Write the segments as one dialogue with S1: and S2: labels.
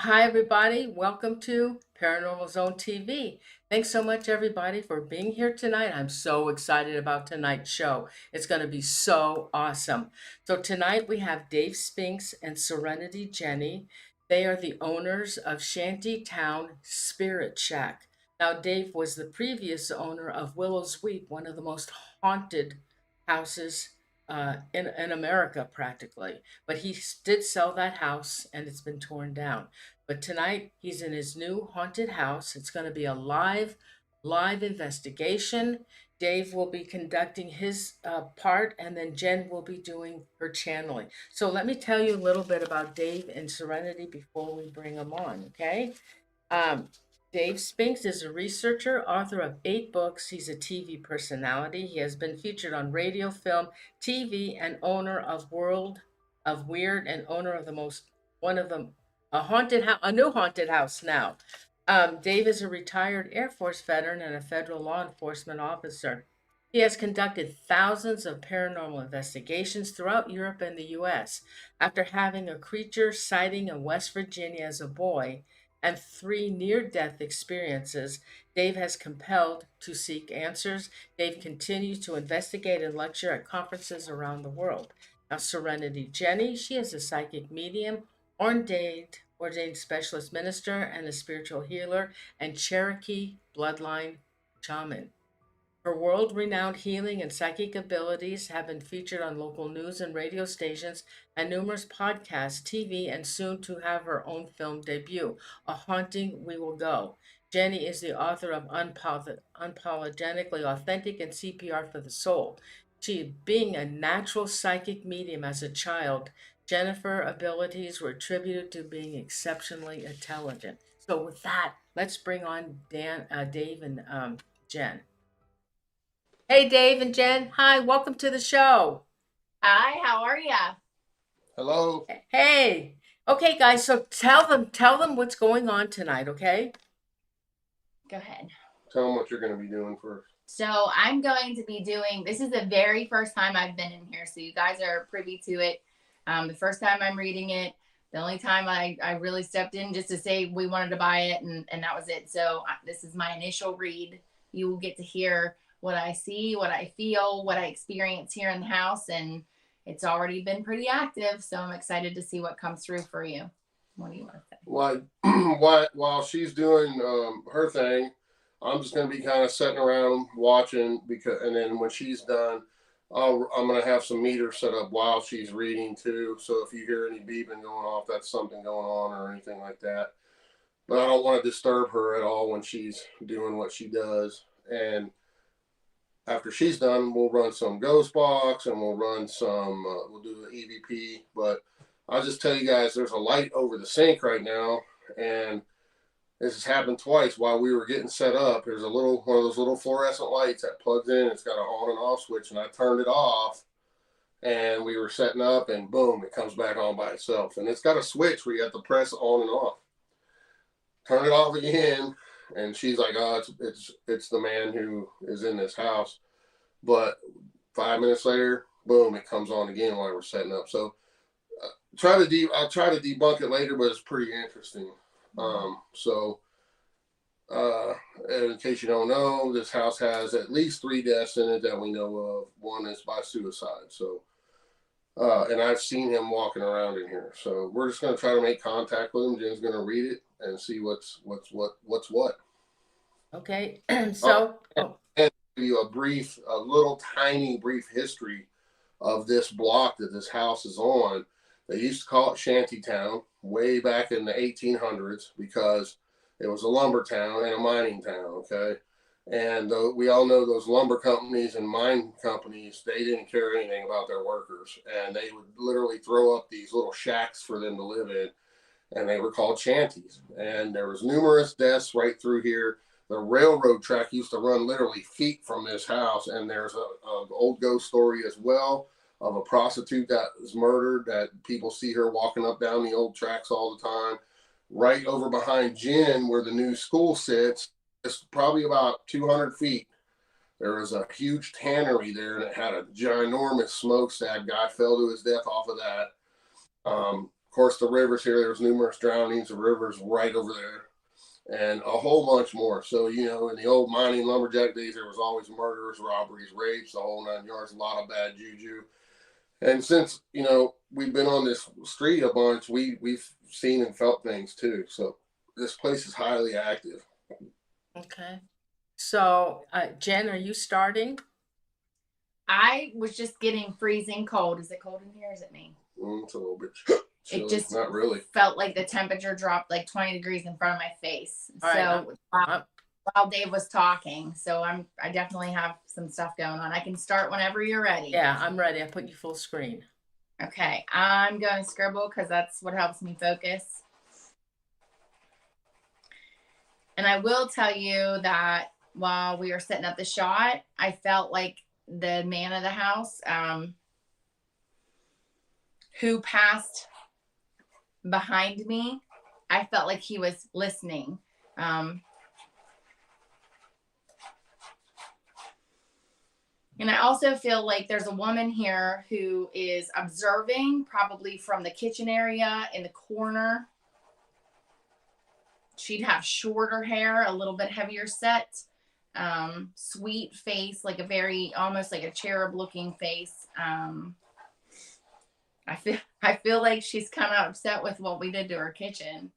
S1: Hi, everybody. Welcome to Paranormal Zone TV. Thanks so much, everybody, for being here tonight. I'm so excited about tonight's show. It's going to be so awesome. So, tonight we have Dave Spinks and Serenity Jenny. They are the owners of Shanty Town Spirit Shack. Now, Dave was the previous owner of Willow's Weep, one of the most haunted houses in America, practically. But he did sell that house and it's been torn down. But tonight he's in his new haunted house. It's going to be a live investigation. Dave will be conducting his part, and then Jen will be doing her channeling. So let me tell you a little bit about Dave and Serenity before we bring them on, okay? Um, Dave Spinks is a researcher, author of 8 books. He's a TV personality. He has been featured on radio, film, TV, and owner of World of Weird, and owner of the most one of them a haunted house, a new haunted house now. Dave is a retired Air Force veteran and a federal law enforcement officer. He has conducted thousands of paranormal investigations throughout Europe and the U.S. After having a creature sighting in West Virginia as a boy, and 3 near-death experiences, Dave has compelled to seek answers. Dave continues to investigate and lecture at conferences around the world. Now, Serenity Jenny, she is a psychic medium, ordained specialist minister, and a spiritual healer, and Cherokee bloodline shaman. Her world renowned healing and psychic abilities have been featured on local news and radio stations and numerous podcasts, TV, and soon to have her own film debut, A Haunting We Will Go. Jenny is the author of Unapologetically Authentic and CPR for the Soul. She, being a natural psychic medium as a child, Jennifer's abilities were attributed to being exceptionally intelligent. So, with that, let's bring on Dave, and Jen. Hey, Dave and Jen. Hi, welcome to the show.
S2: Hi, how are ya?
S3: Hello.
S1: Hey. Okay, guys, so tell them what's going on tonight, okay?
S2: Go ahead.
S3: Tell them what you're going to be doing first.
S2: So I'm going to be doing, this is the very first time I've been in here, so you guys are privy to it. The first time I'm reading it, the only time I really stepped in just to say we wanted to buy it, and that was it. So this is my initial read. You will get to hear what I see, what I feel, what I experience here in the house, and it's already been pretty active, so I'm excited to see what comes through for you. What do you want to say?
S3: While she's doing her thing, I'm just going to be kind of sitting around watching and then when she's done, I'm going to have some meters set up while she's reading too. So if you hear any beeping going off, that's something going on or anything like that. But I don't want to disturb her at all when she's doing what she does. And after she's done, we'll run some ghost box and we'll run we'll do the EVP. But I'll just tell you guys, there's a light over the sink right now, and this has happened twice while we were getting set up. There's one of those little fluorescent lights that plugs in. It's got an on and off switch, and I turned it off, and we were setting up, and boom, it comes back on by itself. And it's got a switch where you have to press on and off. Turn it off again, and she's like, "Oh, it's the man who is in this house." But 5 minutes later, boom, it comes on again while we're setting up. So I'll try to debunk it later, but it's pretty interesting. So in case you don't know, this house has at least 3 deaths in it that we know of. One is by suicide. So, and I've seen him walking around in here. So we're just going to try to make contact with him. Jen's going to read it and see what's what.
S1: Okay. So,
S3: and give you a little tiny brief history of this block that this house is on. They used to call it Shanty Town way back in the 1800s because it was a lumber town and a mining town, okay? And we all know those lumber companies and mine companies, they didn't care anything about their workers. And they would literally throw up these little shacks for them to live in. And they were called shanties. And there was numerous deaths right through here. The railroad track used to run literally feet from this house. And there's an old ghost story as well of a prostitute that was murdered, that people see her walking up down the old tracks all the time. Right over behind Jen, where the new school sits, it's probably about 200 feet. There was a huge tannery there, and it had a ginormous smokestack. Guy fell to his death off of that. Of course, the rivers here, there's numerous drownings. The river's right over there, and a whole bunch more. So, you know, in the old mining lumberjack days, there was always murders, robberies, rapes, the whole 9 yards, a lot of bad juju. And since, you know, we've been on this street a bunch, we've seen and felt things too. So this place is highly active.
S1: Okay. So, Jen, are you starting?
S2: I was just getting freezing cold. Is it cold in here? Or is it me?
S3: It's a little bit chilly.
S2: It just
S3: not really
S2: felt like the temperature dropped like 20 degrees in front of my face.
S1: All right,
S2: So while Dave was talking, so I definitely have some stuff going on. I can start whenever you're ready.
S1: Yeah, I'm ready. I put you full screen.
S2: Okay, I'm going to scribble because that's what helps me focus. And I will tell you that while we were setting up the shot, I felt like the man of the house, who passed behind me, I felt like he was listening. And I also feel like there's a woman here who is observing, probably from the kitchen area in the corner. She'd have shorter hair, a little bit heavier set, sweet face, like a very, almost like a cherub looking face. I feel like she's kind of upset with what we did to her kitchen.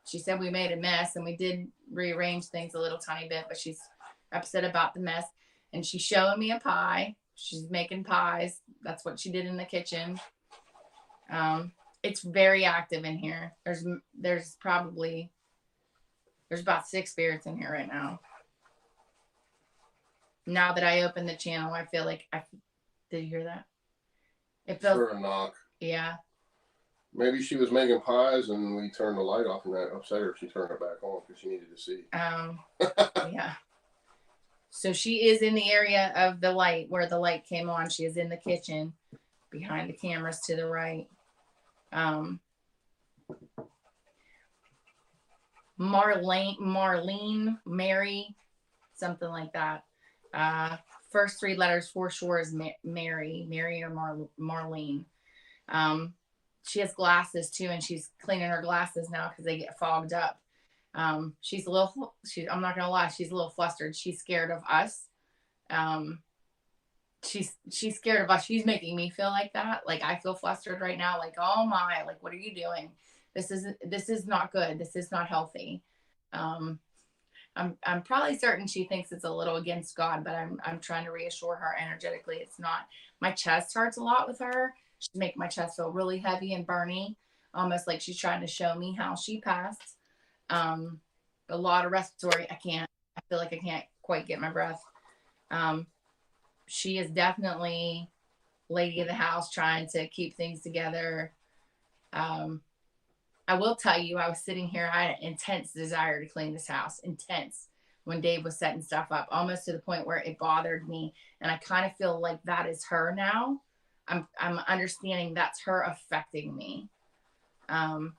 S2: She said we made a mess, and we did rearrange things a little tiny bit, but she's upset about the mess. And she's showing me a pie. She's making pies. That's what she did in the kitchen. It's very active in here. There's about 6 spirits in here right now. Now that I opened the channel, I feel like did you hear that? It feels
S3: for a knock.
S2: Yeah.
S3: Maybe she was making pies and we turned the light off, and that upset her. She turned it back on because she needed to see.
S2: Yeah. So she is in the area of the light where the light came on. She is in the kitchen behind the cameras to the right. Marlene, Mary, something like that. First 3 letters for sure is Mary or Marlene. She has glasses too, and she's cleaning her glasses now because they get fogged up. I'm not gonna lie, she's a little flustered. She's scared of us. She's scared of us. She's making me feel like that. Like I feel flustered right now. Like, oh my, like, what are you doing? This is not good. This is not healthy. I'm probably certain she thinks it's a little against God, but I'm trying to reassure her energetically. It's not. My chest hurts a lot with her. She's making my chest feel really heavy and burny, almost like she's trying to show me how she passed. A lot of respiratory. I feel like I can't quite get my breath. She is definitely lady of the house, trying to keep things together. I will tell you, I was sitting here. I had an intense desire to clean this house. Intense. When Dave was setting stuff up, almost to the point where it bothered me. And I kind of feel like that is her now. I'm understanding that's her affecting me.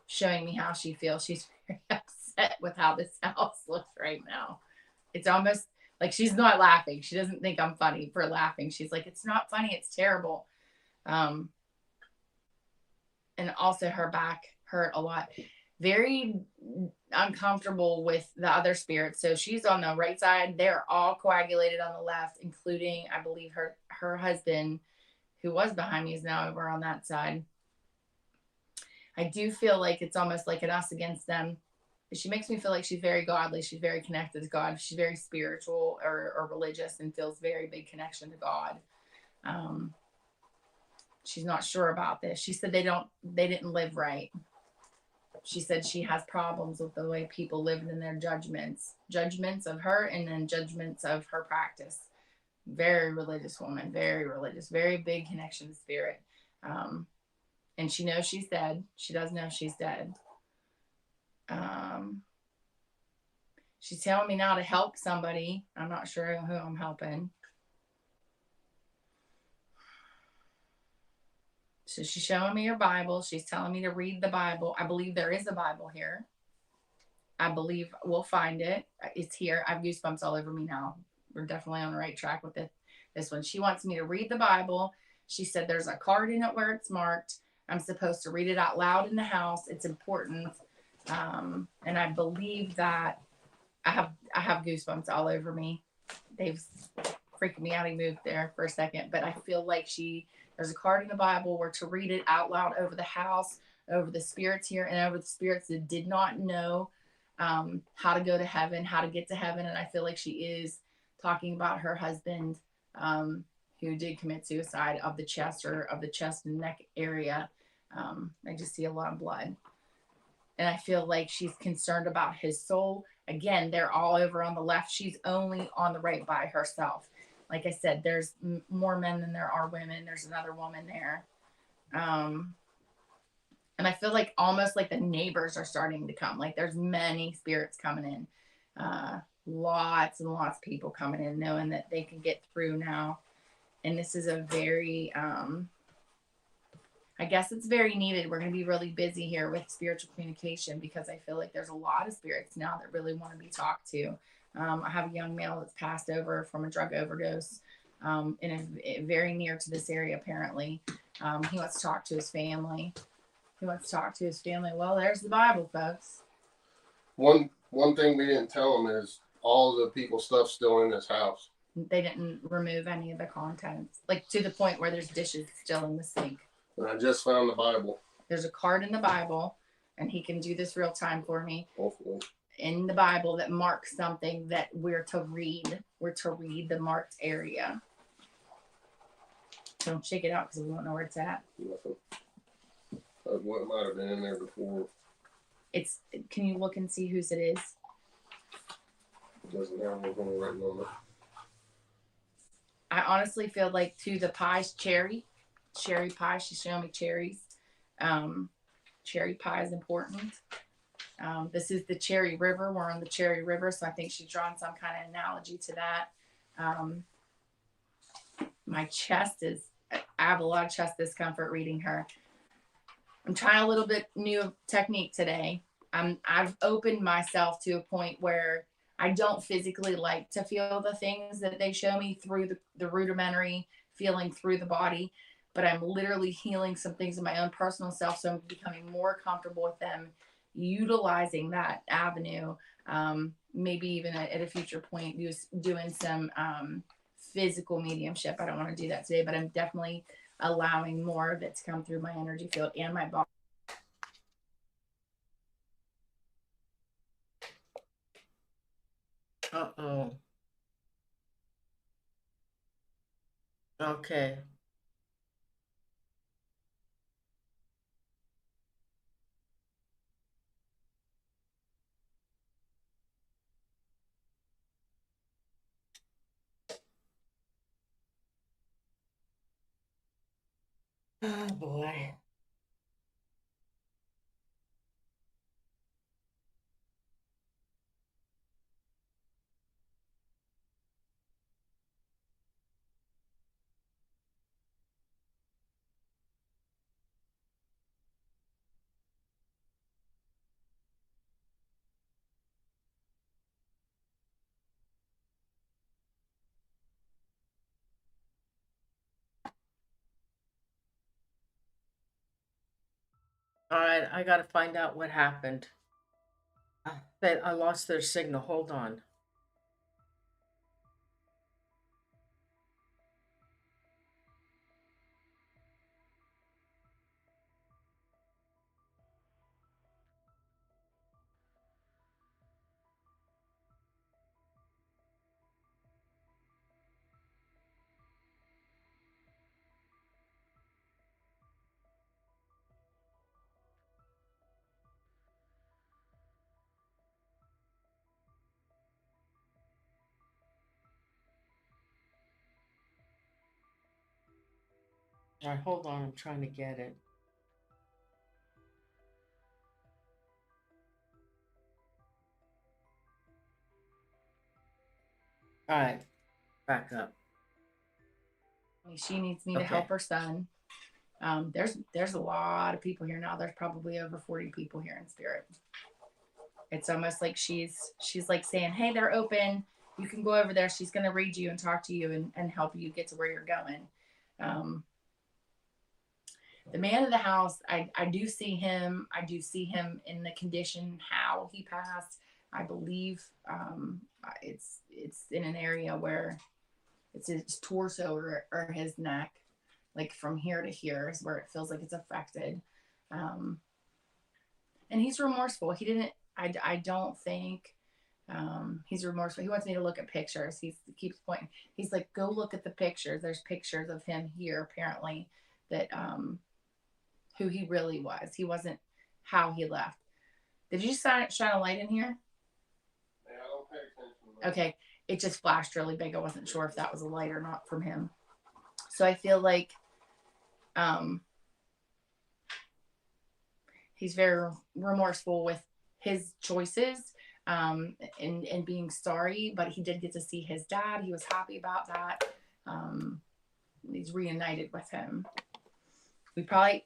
S2: Showing me how she feels. She's very upset with how this house looks right now. It's almost like she's not laughing. She doesn't think I'm funny for laughing. She's like, it's not funny. It's terrible. And also her back hurt a lot. Very uncomfortable with the other spirits. So she's on the right side. They're all coagulated on the left, including, I believe, her husband, who was behind me, is now over on that side. I do feel like it's almost like an us against them. She makes me feel like she's very godly. She's very connected to God. She's very spiritual or religious and feels very big connection to God. She's not sure about this. She said they didn't live right. She said she has problems with the way people lived in their judgments of her, and then judgments of her practice. Very religious woman, very religious, very big connection to spirit. And she knows she's dead. She does know she's dead. She's telling me now to help somebody. I'm not sure who I'm helping. So she's showing me her Bible. She's telling me to read the Bible. I believe there is a Bible here. I believe we'll find it. It's here. I have goosebumps all over me now. We're definitely on the right track with this one. She wants me to read the Bible. She said there's a card in it where it's marked. I'm supposed to read it out loud in the house. It's important. And I believe that I have goosebumps all over me. Dave's freaking me out. He moved there for a second, but I feel like there's a card in the Bible where to read it out loud over the house, over the spirits here, and over the spirits that did not know how to go to heaven, how to get to heaven. And I feel like she is talking about her husband who did commit suicide of the chest and neck area. I just see a lot of blood. And I feel like she's concerned about his soul. Again, they're all over on the left. She's only on the right by herself. Like I said, there's more men than there are women. There's another woman there. And I feel like almost like the neighbors are starting to come. Like there's many spirits coming in. Lots and lots of people coming in knowing that they can get through now. And this is a very, I guess it's very needed. We're going to be really busy here with spiritual communication because I feel like there's a lot of spirits now that really want to be talked to. I have a young male that's passed over from a drug overdose very near to this area, apparently. He wants to talk to his family. Well, there's the Bible, folks.
S3: One thing we didn't tell him is all the people's stuff still in his house.
S2: They didn't remove any of the contents, like to the point where there's dishes still in the sink.
S3: And I just found the Bible.
S2: There's a card in the Bible, and he can do this real time for me.
S3: Hopefully.
S2: In the Bible that marks something that we're to read. We're to read the marked area. Don't shake it out because we won't know where it's at.
S3: Nothing. What might have been in there before.
S2: Can you look and see whose it is?
S3: It doesn't have anything written on it.
S2: I honestly feel like to the pies, cherry pie. She's showing me cherries. Cherry pie is important. This is the Cherry River. We're on the Cherry River, so I think she's drawn some kind of analogy to that. My chest I have a lot of chest discomfort reading her. I'm trying a little bit new technique today. I've opened myself to a point where I don't physically like to feel the things that they show me through the rudimentary feeling through the body, but I'm literally healing some things in my own personal self. So I'm becoming more comfortable with them, utilizing that avenue. Maybe even at a future point, doing some physical mediumship. I don't want to do that today, but I'm definitely allowing more of it to come through my energy field and my body.
S1: Uh-oh. Okay. Oh boy. All right, I got to find out what happened. That I lost their signal. Hold on. All right, hold on. I'm trying to get it. All right, back up.
S2: She needs me to help her son. There's a lot of people here now. There's probably over 40 people here in spirit. It's almost like she's like saying, hey, they're open. You can go over there. She's going to read you and talk to you and help you get to where you're going. The man of the house, I do see him. I do see him in the condition how he passed. I believe it's in an area where it's his torso or his neck, like from here to here is where it feels like it's affected. Um, and he's remorseful. He didn't. I don't think he's remorseful. He wants me to look at pictures. He keeps pointing. He's like, go look at the pictures. There's pictures of him here apparently that who he really was. He wasn't how he left. Did you shine a light in here?
S3: Yeah, I don't pay attention.
S2: Okay, it just flashed really big. I wasn't sure if that was a light or not from him. So I feel like he's very remorseful with his choices and being sorry, but he did get to see his dad. He was happy about that. He's reunited with him. We probably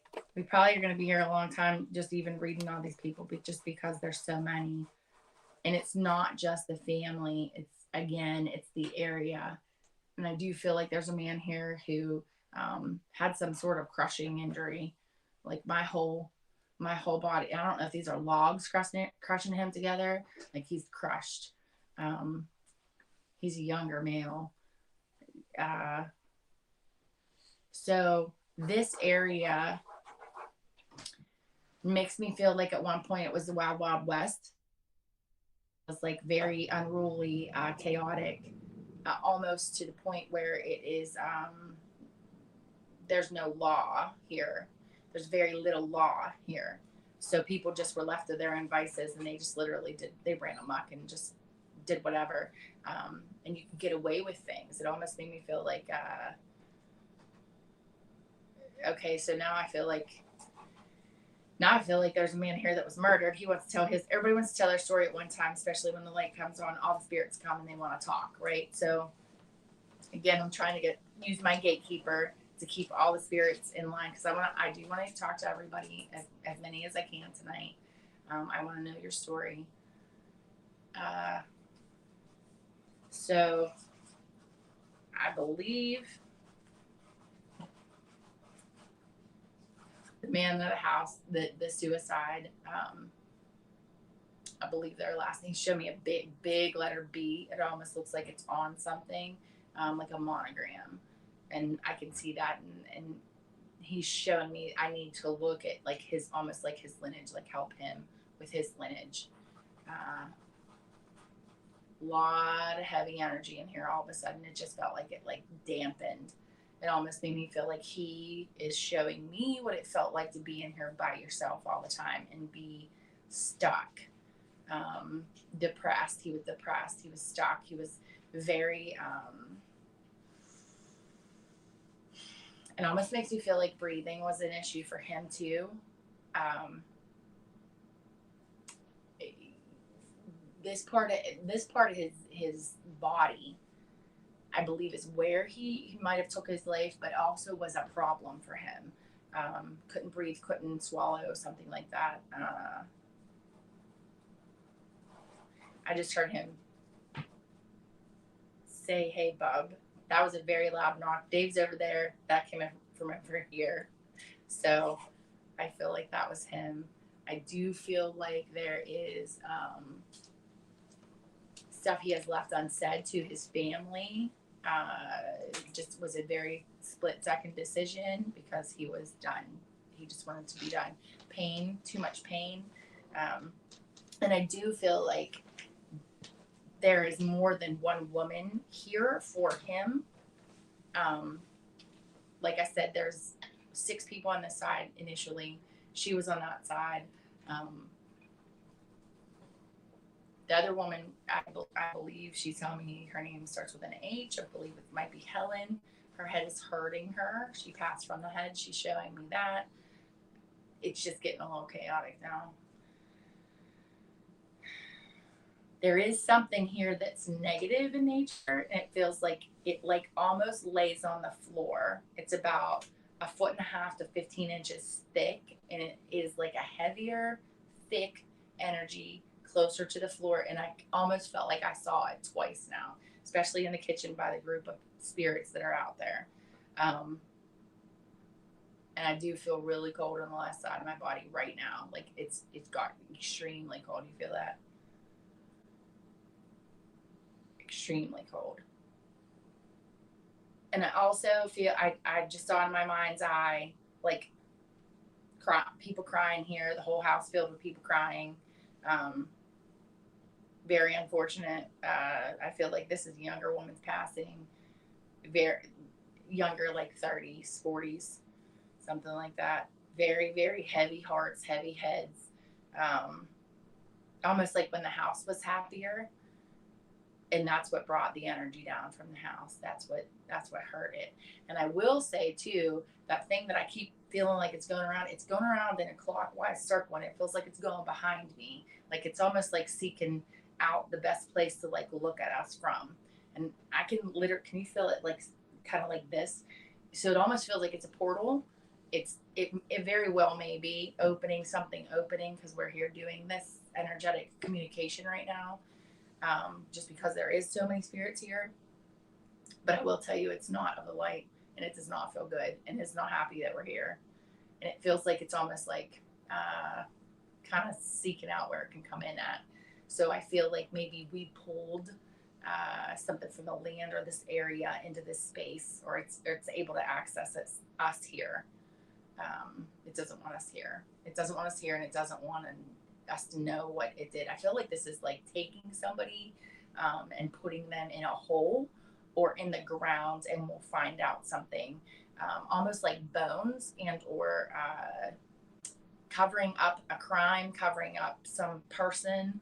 S2: are going to be here a long time just even reading all these people, but just because there's so many. And it's not just the family. It's the area. And I do feel like there's a man here who had some sort of crushing injury. Like my whole body. I don't know if these are logs crushing him together. Like he's crushed. He's a younger male. So this area makes me feel like at one point it was the Wild Wild West. It was like very unruly, chaotic, almost to the point where it is there's no law here. There's very little law here. So people just were left to their own vices and they just literally they ran amok and just did whatever. And you could get away with things. It almost made me feel like, okay, so now I feel like there's a man here that was murdered. He wants to tell everybody wants to tell their story at one time, especially when the light comes on, all the spirits come and they want to talk, right? So again, I'm trying to use my gatekeeper to keep all the spirits in line because I do want to talk to everybody, as many as I can tonight. I want to know your story. So I believe the man of the house, the suicide, I believe their last name. He showed me a big letter B. It almost looks like it's on something, like a monogram. And I can see that. And he's showing me I need to look at like almost like his lineage, like help him with his lineage. Lot of heavy energy in here. All of a sudden, it just felt like it like dampened. It almost made me feel like he is showing me what it felt like to be in here by yourself all the time and be stuck, depressed. He was depressed. He was stuck. He was very, it almost makes me feel like breathing was an issue for him too. This part of his body, I believe, is where he might have took his life, but also was a problem for him. Couldn't breathe, couldn't swallow, something like that. I just heard him say, "Hey, bub." That was a very loud knock. Dave's over there. That came from over here. So I feel like that was him. I do feel like there is stuff he has left unsaid to his family. Just was a very split-second decision because he was done. He just wanted to be done. Pain, too much pain. And I do feel like there is more than one woman here for him. Like I said, there's 6 people on this side initially. She was on that side. The other woman, I believe she's telling me her name starts with an H. I believe it might be Helen. Her head is hurting her. She passed from the head. She's showing me that. It's just getting a little chaotic now. There is something here that's negative in nature, and it feels like it like almost lays on the floor. It's about 1.5 to 15 inches thick, and it is like a heavier, thick energy closer to the floor, and I almost felt like I saw it twice now, especially in the kitchen by the group of spirits that are out there. and I do feel really cold on the left side of my body right now. Like it's got extremely cold. You feel that? Extremely cold. And I also feel I just saw in my mind's eye like people crying here. The whole house filled with people crying. Very unfortunate. I feel like this is a younger woman's passing. Very younger, like 30s, 40s, something like that. Very, very heavy hearts, heavy heads. Almost like when the house was happier, and that's what brought the energy down from the house. That's what hurt it. And I will say too, that thing that I keep feeling like it's going around in a clockwise circle, and it feels like it's going behind me. Like it's almost like seeking out the best place to like look at us from. And I can literally, can you feel it like kind of like this? So it almost feels like it's a portal. It very well may be opening because we're here doing this energetic communication right now. Just because there is so many spirits here. But I will tell you, it's not of the light, and it does not feel good, and it's not happy that we're here. And it feels like it's almost like kind of seeking out where it can come in at. So I feel like maybe we pulled something from the land or this area into this space, or it's able to access us here. It doesn't want us here. It doesn't want us here, and it doesn't want us to know what it did. I feel like this is like taking somebody and putting them in a hole or in the ground, and we'll find out something, almost like bones and or covering up a crime, covering up some person.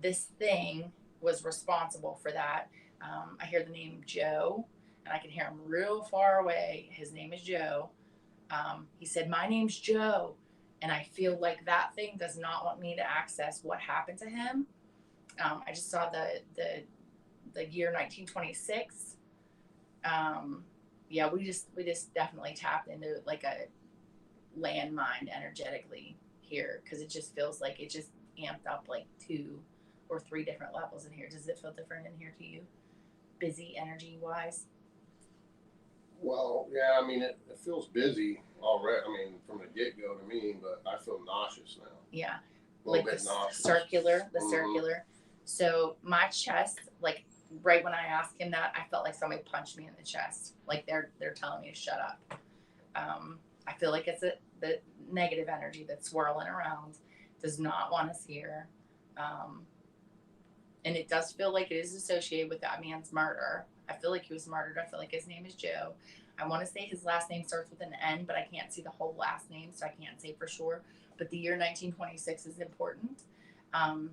S2: This thing was responsible for that. I hear the name Joe, and I can hear him real far away. His name is Joe. He said, "My name's Joe." And I feel like that thing does not want me to access what happened to him. I just saw the year 1926. Yeah, we just definitely tapped into like a landmine energetically here, because it just feels like it just amped up like 2 or 3 different levels in here. Does it feel different in here to you? Busy energy wise?
S3: Well, yeah, I mean, it feels busy already. I mean, from the get go to me, but I feel nauseous now.
S2: Yeah.
S3: A little
S2: Like
S3: bit
S2: the
S3: nauseous.
S2: circular. So my chest, like right when I asked him that, I felt like somebody punched me in the chest. Like they're telling me to shut up. I feel like it's the negative energy that's swirling around, does not want us here. And it does feel like it is associated with that man's murder. I feel like he was murdered. I feel like his name is Joe. I want to say his last name starts with an N, but I can't see the whole last name, so I can't say for sure. But the year 1926 is important. And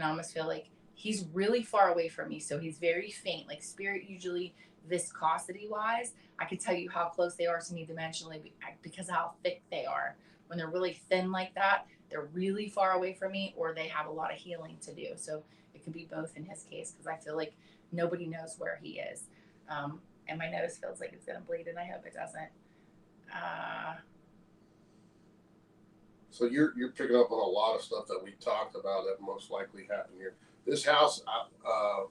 S2: I almost feel like he's really far away from me, so he's very faint. Like spirit usually, viscosity wise, I can tell you how close they are to me dimensionally because of how thick they are. When they're really thin like that, they're really far away from me, or they have a lot of healing to do. So it could be both in his case, because I feel like nobody knows where he is. And my nose feels like it's going to bleed, and I hope it doesn't.
S3: So you're picking up on a lot of stuff that we talked about that most likely happened here. This house,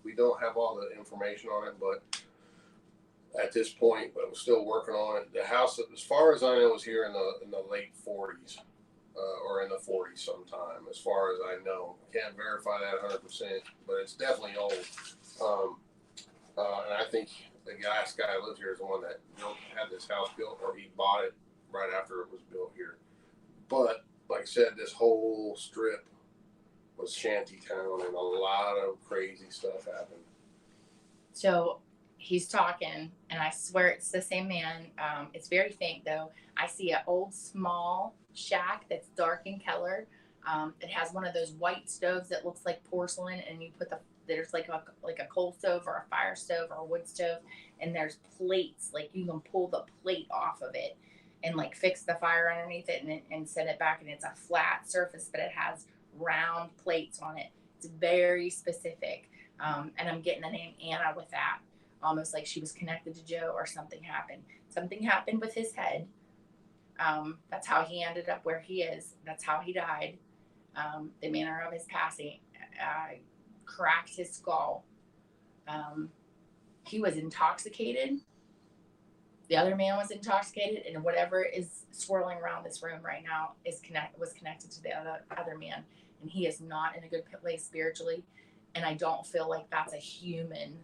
S3: we don't have all the information on it, but at this point, but we're still working on it. The house, as far as I know, was here in the late 40s. Or in the 40s sometime, as far as I know. Can't verify that 100%, but it's definitely old. And I think the last guy that lives here is the one that had this house built, or he bought it right after it was built here. But like I said, this whole strip was Shanty Town, and a lot of crazy stuff happened.
S2: So he's talking, and I swear it's the same man. It's very faint though. I see an old small shack that's dark in color. It has one of those white stoves that looks like porcelain, and you put there's like a coal stove or a fire stove or a wood stove, and there's plates, like you can pull the plate off of it and like fix the fire underneath it and set it back, and it's a flat surface, but it has round plates on it. It's very specific. And I'm getting the name Anna with that, almost like she was connected to Joe, or something happened. Something happened with his head. That's how he ended up where he is. That's how he died. The manner of his passing cracked his skull. He was intoxicated. The other man was intoxicated, and whatever is swirling around this room right now was connected to the other man, and he is not in a good place spiritually. And I don't feel like that's a human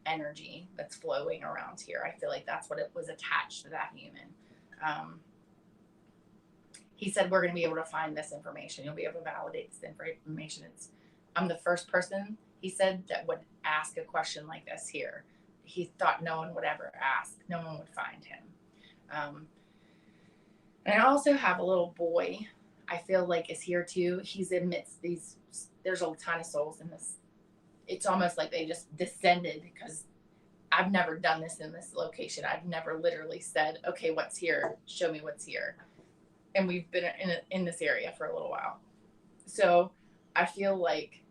S2: energy that's flowing around here. I feel like that's what it was attached to that human. He said, we're going to be able to find this information. You'll be able to validate this information. I'm the first person, he said, that would ask a question like this here. He thought no one would ever ask. No one would find him. And I also have a little boy, I feel like is here too. He's amidst these, there's a ton of souls in this. It's almost like they just descended, because I've never done this in this location. I've never literally said, okay, what's here? Show me what's here. And we've been in this area for a little while. So I feel like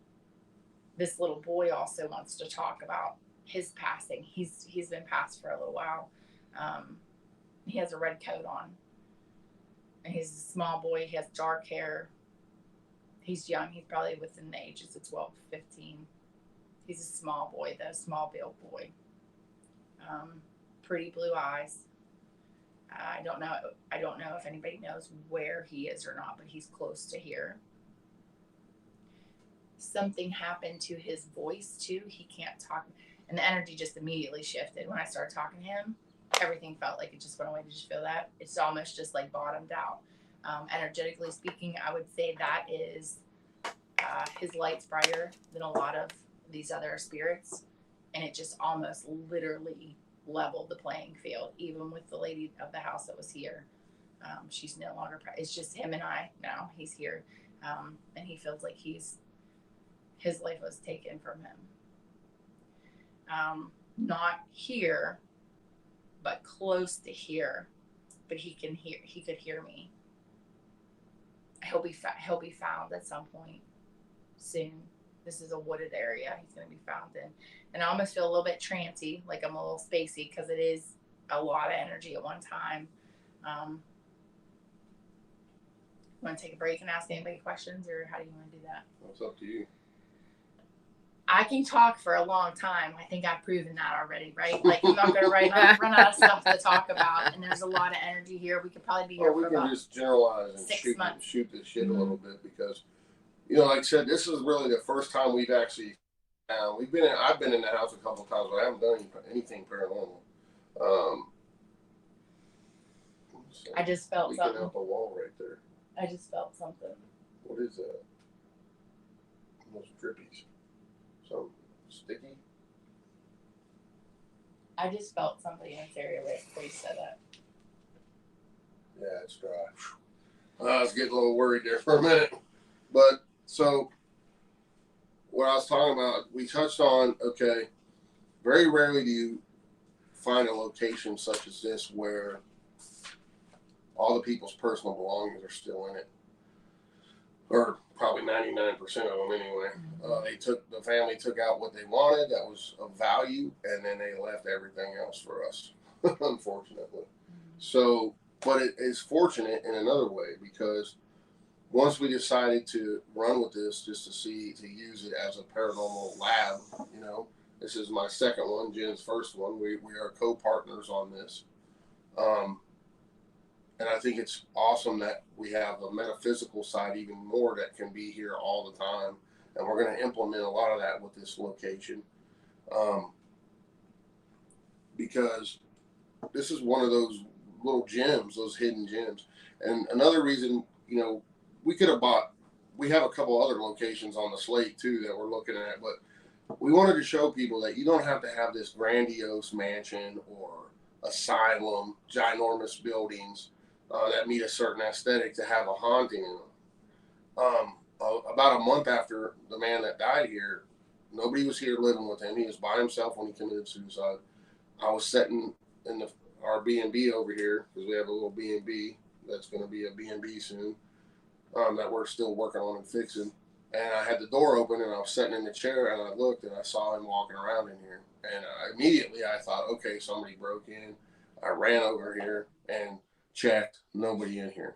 S2: this little boy also wants to talk about his passing. He's been passed for a little while. He has a red coat on. And he's a small boy. He has dark hair. He's young. He's probably within the ages of 12 to 15. He's a small boy, though, small built boy. Pretty blue eyes. I don't know if anybody knows where he is or not, but he's close to here. Something happened to his voice too. He can't talk, and the energy just immediately shifted when I started talking to him. Everything felt like it just went away. Did you feel that? It's almost just like bottomed out. Energetically speaking, I would say that is his light's brighter than a lot of these other spirits, and it just almost literally leveled the playing field, even with the lady of the house that was here. She's no longer, it's just him and I now. He's here, and he feels like his life was taken from him. Not here, but close to here. But he could hear me. He'll be found at some point soon. This is a wooded area he's going to be found in. And I almost feel a little bit trancy, like I'm a little spacey, because it is a lot of energy at one time. Want to take a break and ask anybody questions, or how do you want to do that?
S3: It's up to you.
S2: I can talk for a long time. I think I've proven that already, right? Like, I'm not going to run out of stuff to talk about, and there's a lot of energy here. We could probably be here for about
S3: just generalize and
S2: 6 months.
S3: shoot this shit a little bit, because, like I said, this is really the first time we've actually. I've been in the house a couple of times, but I haven't done anything paranormal.
S2: I just felt something.
S3: Leaking out the wall right there.
S2: I just felt something.
S3: What is that? Those drippies. Something sticky?
S2: I just felt somebody in this area right before you said that.
S3: Yeah, it's dry. I was getting a little worried there for a minute. But, so, what I was talking about, we touched on, okay, very rarely do you find a location such as this where all the people's personal belongings are still in it. Or probably 99% of them anyway. The family took out what they wanted that was of value, and then they left everything else for us, unfortunately. So, but it is fortunate in another way, because once we decided to run with this just to use it as a paranormal lab, this is my second one, Jen's first one. We are co-partners on this. And I think it's awesome that we have a metaphysical side even more that can be here all the time. And we're going to implement a lot of that with this location. Because this is one of those little gems, those hidden gems. And another reason, we could have we have a couple other locations on the slate too that we're looking at, but we wanted to show people that you don't have to have this grandiose mansion or asylum, ginormous buildings that meet a certain aesthetic to have a haunting in them. About a month after the man that died here, nobody was here living with him. He was by himself when he committed suicide. I was sitting in our B&B over here, because we have a little B&B that's going to be a B&B soon, that we're still working on and fixing. And I had the door open, and I was sitting in the chair, and I looked, and I saw him walking around in here. And immediately I thought, okay, somebody broke in. I ran over here and checked, nobody in here.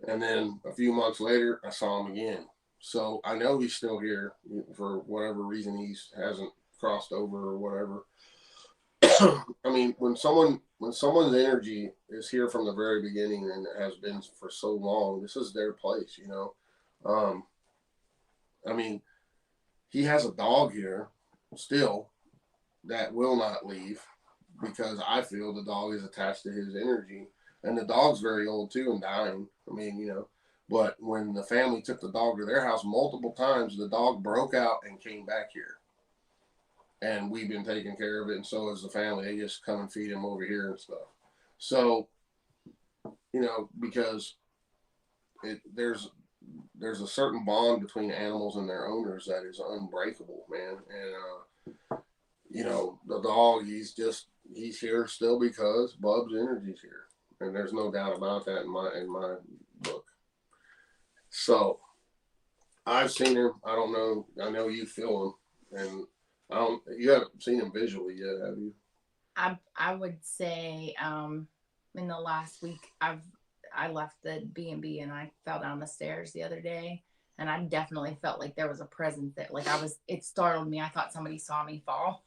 S3: And then a few months later, I saw him again. So I know he's still here for whatever reason. He hasn't crossed over or whatever. I mean, when someone's energy is here from the very beginning and has been for so long, this is their place, you know. Um, I mean, he has a dog here still that will not leave because I feel the dog is attached to his energy, and the dog's very old too and dying. I mean, you know, but when the family took the dog to their house multiple times, the dog broke out and came back here, and we've been taking care of it, and so is the family. They just come and feed him over here and stuff. So, you know, because there's a certain bond between animals and their owners that is unbreakable, man. And you know, the dog, he's here still because Bub's energy's here, and there's no doubt about that in my book. So I've seen him. I don't know. I know you feel him, and I don't. You haven't seen him visually yet, have you?
S2: I would say in the last week I left the B&B and I fell down the stairs the other day, and I definitely felt like there was a presence that, like, it startled me. I thought somebody saw me fall.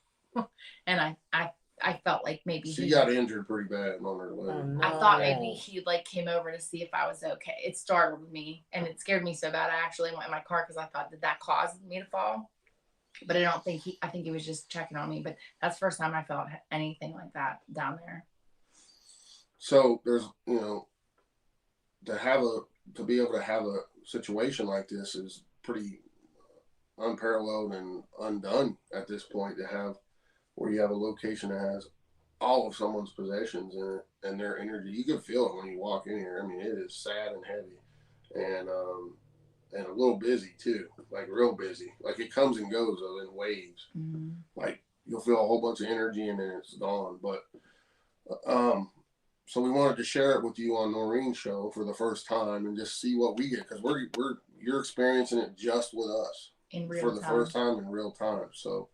S2: And I felt like maybe
S3: She got injured pretty bad on her leg.
S1: Oh, no.
S2: I thought maybe he like came over to see if I was okay. It startled me and it scared me so bad. I actually went in my car because I thought that caused me to fall. But I don't think I think he was just checking on me. But that's the first time I felt anything like that down there.
S3: So there's, you know, to be able to have a situation like this is pretty unparalleled and undone at this point, to have where you have a location that has all of someone's possessions in it and their energy. You can feel it when you walk in here. I mean, it is sad and heavy, and a little busy too, like real busy. Like it comes and goes in waves.
S2: Mm-hmm.
S3: Like you'll feel a whole bunch of energy and then it's gone. But so we wanted to share it with you on Norene's show for the first time and just see what we get, because you're experiencing it just with us
S2: In real
S3: for the
S2: time.
S3: first time in real time. So,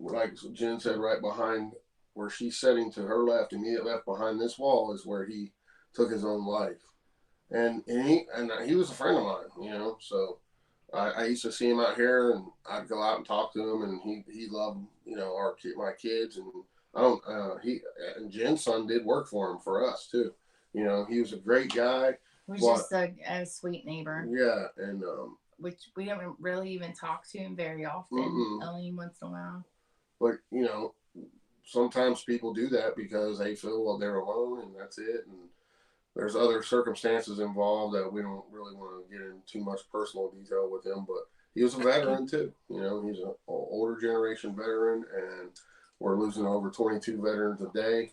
S3: like Jen said, right behind where she's sitting to her left, immediate left behind this wall, is where he took his own life. And he was a friend of mine, you know. So I used to see him out here, and I'd go out and talk to him, and he loved, you know, my kids, and I don't and Jen's son did work for him, for us too. You know, he was a great guy.
S2: He was just a sweet neighbor.
S3: Yeah, and
S2: which we don't really even talk to him very often. Only once in a while.
S3: But you know, sometimes people do that because they feel, well, they're alone and that's it, and there's other circumstances involved that we don't really want to get into too much personal detail with him. But he was a veteran too. You know, he's an older generation veteran, and we're losing over 22 veterans a day,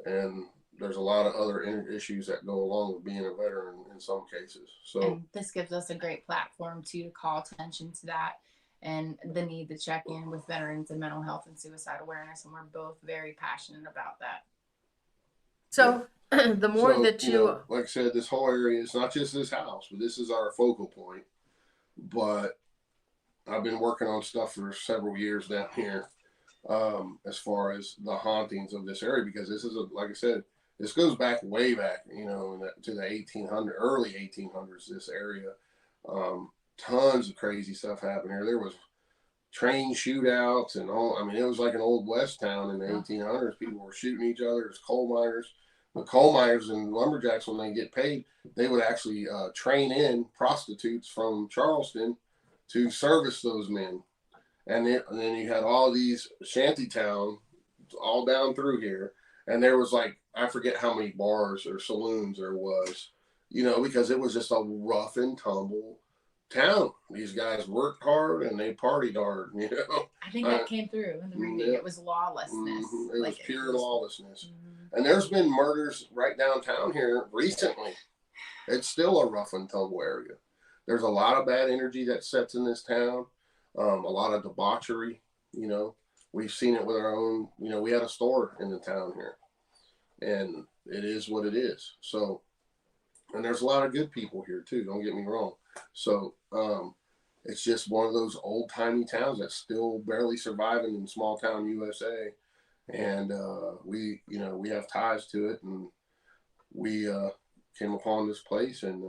S3: and there's a lot of other issues that go along with being a veteran in some cases. So,
S2: and this gives us a great platform to call attention to that and the need to check in with veterans and mental health and suicide awareness, and we're both very passionate about that.
S1: So the more that you
S3: know, like I said, this whole area is not just this house, but this is our focal point. But I've been working on stuff for several years down here, as far as the hauntings of this area, because this is like I said, this goes back way back, you know, to the early 1800s. This area, tons of crazy stuff happened here. There was train shootouts and all. I mean, it was like an old West town in the 1800s. People were shooting each other as coal miners. The coal miners and lumberjacks, when they get paid, they would actually train in prostitutes from Charleston to service those men. And then you had all these Shanty Town all down through here. And there was like, I forget how many bars or saloons there was, you know, because it was just a rough and tumble town. These guys worked hard and they partied hard, you know.
S2: I think that came through in the reading. It was lawlessness.
S3: It was pure lawlessness. And there's been murders right downtown here recently. It's still a rough and tumble area. There's a lot of bad energy that sets in this town. A lot of debauchery, you know. We've seen it with our own, you know, we had a store in the town here. And it is what it is. So, and there's a lot of good people here too, don't get me wrong. So, it's just one of those old timey towns that's still barely surviving in small town USA. And we have ties to it, and we came upon this place and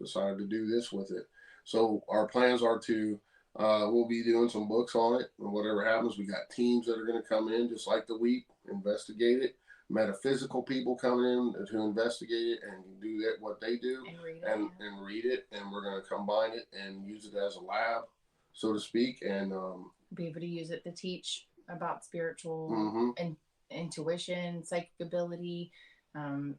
S3: decided to do this with it. So our plans are to We'll be doing some books on it, and whatever happens, we got teams that are going to come in just like the week, investigate it. Metaphysical people coming in to investigate it and do that what they do and read it, and we're going to combine it and use it as a lab, so to speak, and
S2: be able to use it to teach about spiritual
S3: mm-hmm.
S2: and intuition, psychic ability.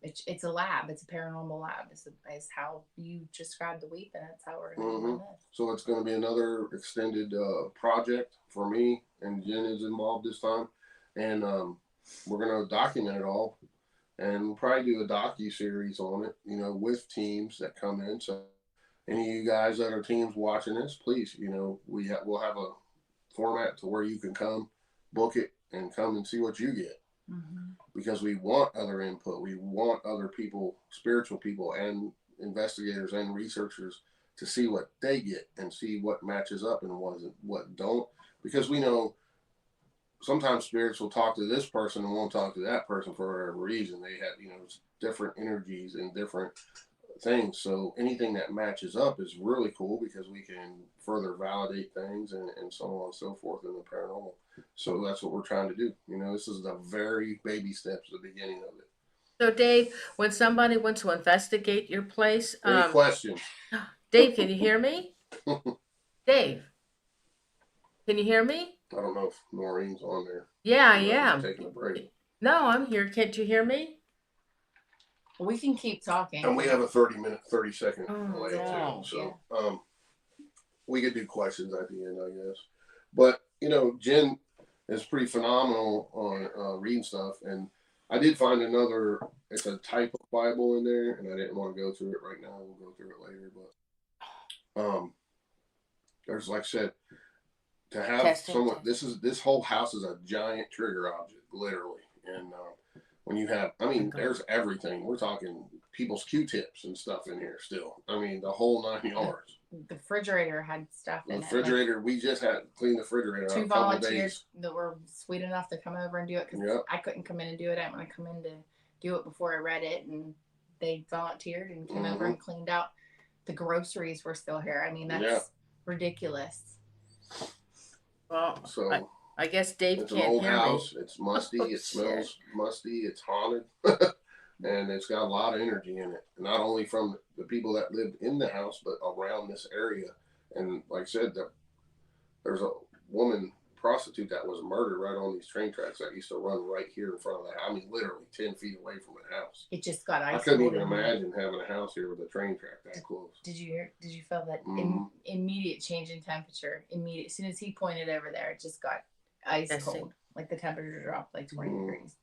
S2: It's a lab. It's a paranormal lab. Is how you described the week, and that's how we're going to
S3: mm-hmm.
S2: run this.
S3: So it's going to be another extended project for me, and Jen is involved this time, and we're going to document it all, and we'll probably do a docu-series on it, you know, with teams that come in. So any of you guys that are teams watching this, please, you know, we'll have a format to where you can come, book it, and come and see what you get.
S2: Mm-hmm.
S3: Because we want other input. We want other people, spiritual people and investigators and researchers to see what they get and see what matches up and what don't. Because we know sometimes spirits will talk to this person and won't talk to that person for whatever reason. They have, you know, different energies and different things. So anything that matches up is really cool because we can further validate things and so on and so forth in the paranormal. So that's what we're trying to do. You know, this is the very baby steps, the beginning of it.
S1: So, Dave, when somebody wants to investigate your place,
S3: Any questions?
S1: Dave, can you hear me? Dave, can you hear me?
S3: I don't know if Norene's on there.
S1: Yeah, I am.
S3: Taking a break.
S1: No, I'm here. Can't you hear me?
S2: We can keep talking.
S3: And we have a 30-second delay
S1: no.
S3: too. So we could do questions at the end, I guess. But, you know, Jen is pretty phenomenal on reading stuff. And I did find it's a type of Bible in there, and I didn't want to go through it right now. We'll go through it later. But there's, like I said, to have someone, this whole house is a giant trigger object, literally. And when you have, I mean, there's everything. We're talking people's Q-tips and stuff in here still. I mean, the whole 9 yards.
S2: The refrigerator had stuff in it.
S3: The refrigerator, we just had to clean the refrigerator out.
S2: 2 volunteers that were sweet enough to come over and do it because I couldn't come in and do it. I didn't want to come in to do it before I read it, and they volunteered and came over and cleaned out. The groceries were still here. I mean, that's ridiculous.
S1: Well, so I guess Dave
S3: it's
S1: can't
S3: an old
S1: hear
S3: house.
S1: me.
S3: It's musty. It smells musty. It's haunted. And it's got a lot of energy in it. Not only from the people that lived in the house, but around this area. And like I said, there's a woman prostitute that was murdered right on these train tracks that used to run right here in front of the house. I mean, literally 10 feet away from the house.
S2: It just got ice.
S3: I couldn't even imagine having a house here with a train track that close.
S2: Did you feel that immediate change in temperature? Immediate. As soon as he pointed over there, it just got ice cold. Like the temperature dropped like 20 degrees.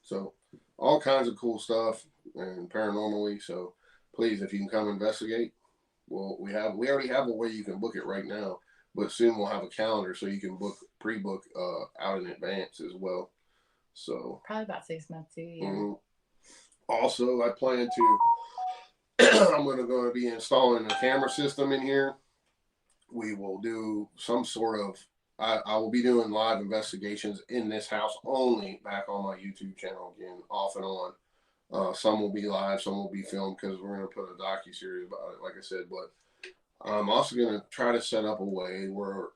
S3: So all kinds of cool stuff and paranormally. So please, if you can come investigate, well, we already have a way you can book it right now, but soon we'll have a calendar so you can pre-book out in advance as well. So
S2: probably about 6 months too. Yeah.
S3: Also, I plan to. I'm going to be installing a camera system in here. We will do some sort of. I will be doing live investigations in this house only back on my YouTube channel again, off and on. Some will be live, some will be filmed because we're going to put a docu-series about it, like I said. But I'm also going to try to set up a way where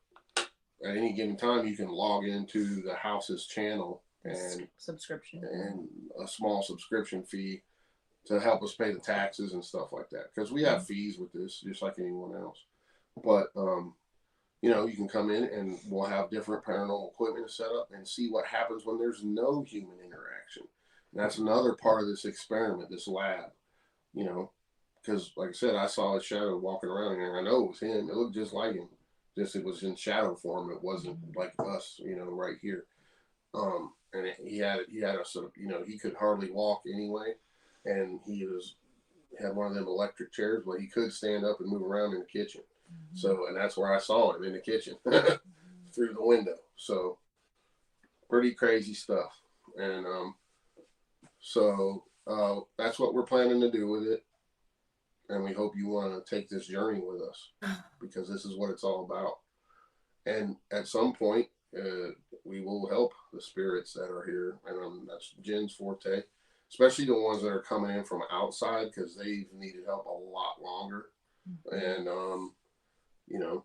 S3: at any given time you can log into the house's channel and
S2: subscription
S3: and a small subscription fee to help us pay the taxes and stuff like that. Because we have fees with this, just like anyone else. But you know, you can come in and we'll have different paranormal equipment set up and see what happens when there's no human interaction. And that's another part of this experiment, this lab, you know, because like I said, I saw a shadow walking around here. I know it was him. It looked just like him. Just it was in shadow form. It wasn't like us, you know, right here. And he had a sort of, you know, he could hardly walk anyway. And he had one of them electric chairs, but he could stand up and move around in the kitchen. So, and that's where I saw him, in the kitchen through the window. So pretty crazy stuff. And so that's what we're planning to do with it. And we hope you want to take this journey with us because this is what it's all about. And at some point, we will help the spirits that are here. And that's Jen's forte, especially the ones that are coming in from outside because they've needed help a lot longer. And, you know,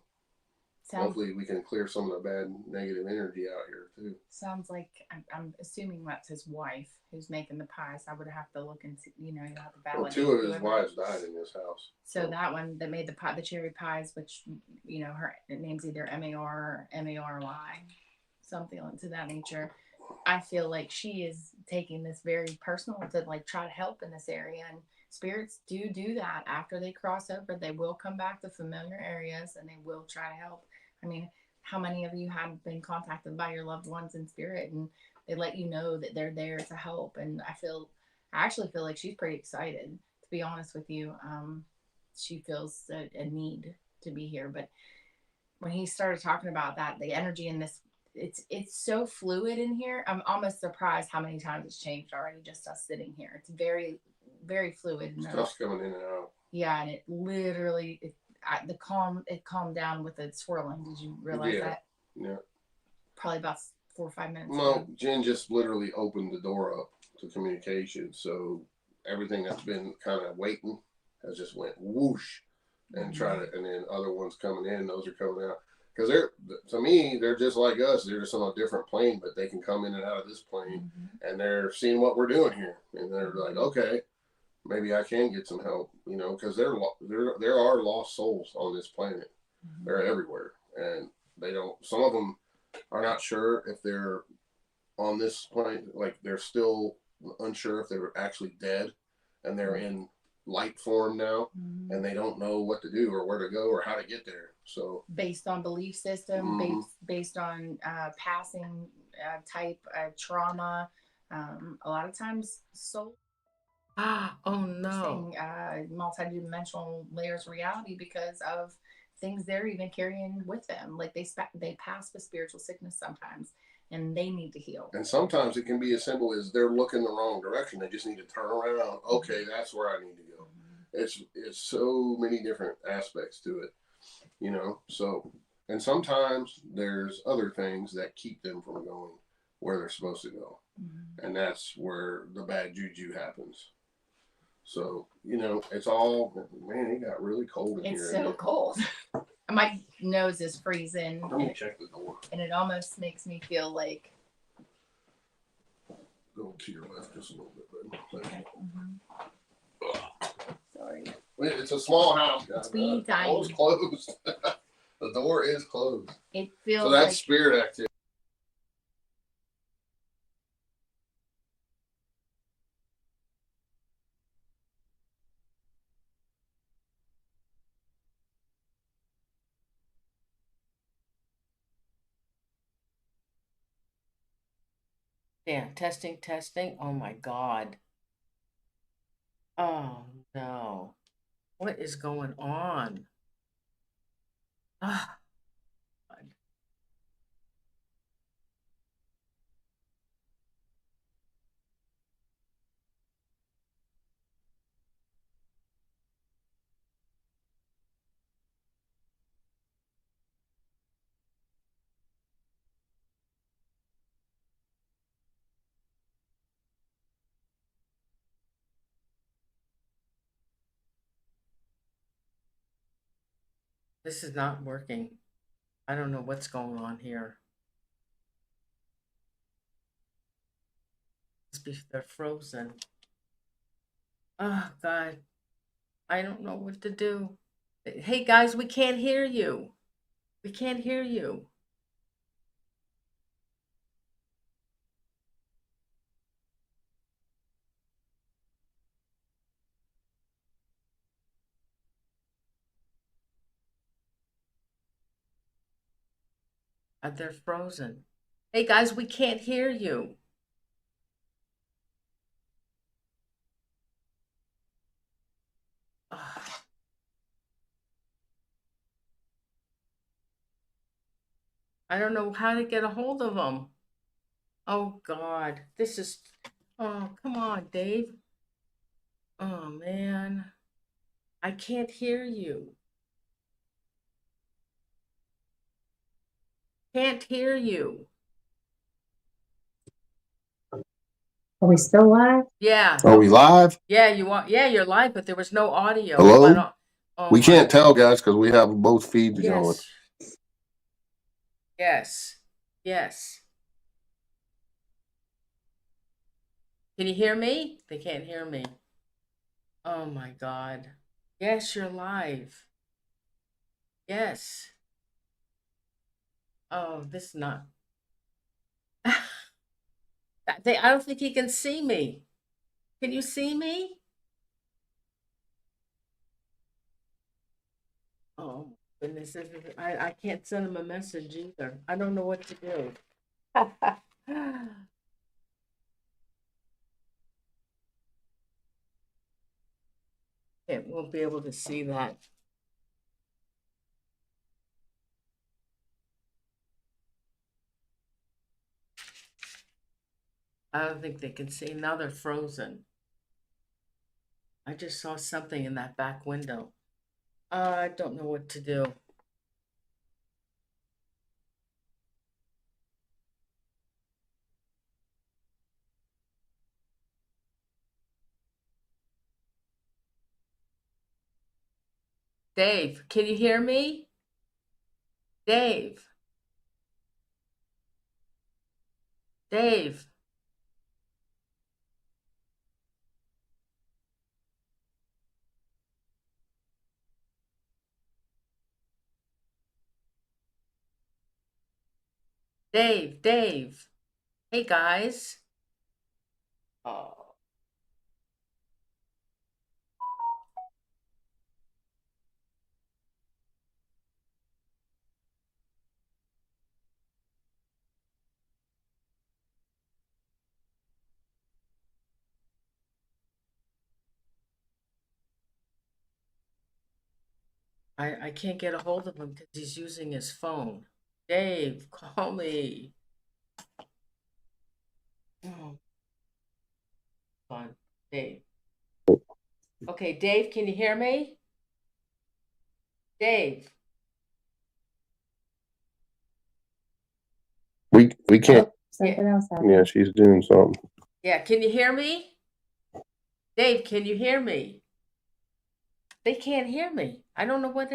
S3: hopefully we can clear some of the bad negative energy out here too.
S2: Sounds like I'm assuming that's his wife who's making the pies. I would have to look and see, you have to validate.
S3: Well, 2 of his wives died in this house.
S2: So that one that made the cherry pies, which her name's either MAR or MARY, something to that nature. I feel like she is taking this very personal to like try to help in this area, and spirits do that after they cross over. They will come back to familiar areas and they will try to help. I mean, how many of you have been contacted by your loved ones in spirit and they let you know that they're there to help? And I actually feel like she's pretty excited, to be honest with you. She feels a need to be here. But when he started talking about that, the energy in this, it's so fluid in here. I'm almost surprised how many times it's changed already, just us sitting here. It's very, very fluid.
S3: Stuff's coming in and out.
S2: Yeah, and it literally, it calmed down with it swirling. Did you realize that?
S3: Yeah.
S2: Probably about 4 or 5 minutes
S3: No,
S2: ago.
S3: Jen just literally opened the door up to communication. So everything that's been kind of waiting has just went whoosh and and then other ones coming in, those are coming out. Because to me, they're just like us. They're just on a different plane, but they can come in and out of this plane, and they're seeing what we're doing here, and they're like, okay, maybe I can get some help, because there are lost souls on this planet. They're everywhere, and they don't. Some of them are not sure if they're on this planet, like they're still unsure if they're actually dead, and they're in light form now, and they don't know what to do or where to go or how to get there. So
S2: based on belief system, based on passing type trauma, a lot of times soul multi-dimensional layers of reality because of things they're even carrying with them. Like they pass with spiritual sickness sometimes, and they need to heal.
S3: And sometimes it can be as simple as they're looking the wrong direction. They just need to turn around. Okay, that's where I need to go. It's so many different aspects to it, So, and sometimes there's other things that keep them from going where they're supposed to go, and that's where the bad juju happens. So, it's all, man, it got really cold in here.
S2: It's so cold. My nose is freezing.
S3: Let me check the door.
S2: And it almost makes me feel like.
S3: Go to your left just a little bit, baby.
S2: Okay. Sorry.
S3: It's a small house, guys.
S2: The
S3: door's closed. The door is closed.
S2: It feels
S3: so that's spirit activity.
S1: Yeah, testing. Oh my God. Oh no. What is going on? Ah. This is not working. I don't know what's going on here. They're frozen. Oh, God. I don't know what to do. Hey, guys, we can't hear you. We can't hear you. They're frozen. Hey, guys, we can't hear you. I don't know how to get a hold of them. Oh, God. This is... Oh, come on, Dave. Oh, man. I can't hear you. Can't hear you.
S4: Are we still live?
S1: Yeah.
S3: Are we live?
S1: Yeah, you are. Yeah, you're live, but there was no audio.
S3: Hello?
S1: Oh,
S3: we can't tell, guys, because we have both feeds going.
S1: Yes. Yes. Can you hear me? They can't hear me. Oh my God. Yes, you're live. Yes. Oh, this is not. I don't think he can see me. Can you see me? Oh, goodness. I can't send him a message either. I don't know what to do. It won't be able to see that. I don't think they can see. Now they're frozen. I just saw something in that back window. I don't know what to do. Dave, can you hear me? Dave. Dave. Dave. Hey guys. Oh. I can't get a hold of him because he's using his phone. Dave, call me. Oh, on, Dave. Okay, Dave, can you hear me? Dave.
S3: We can't.
S4: Something else happened.
S3: Yeah, she's doing something.
S1: Yeah, can you hear me? Dave, can you hear me? They can't hear me. I don't know what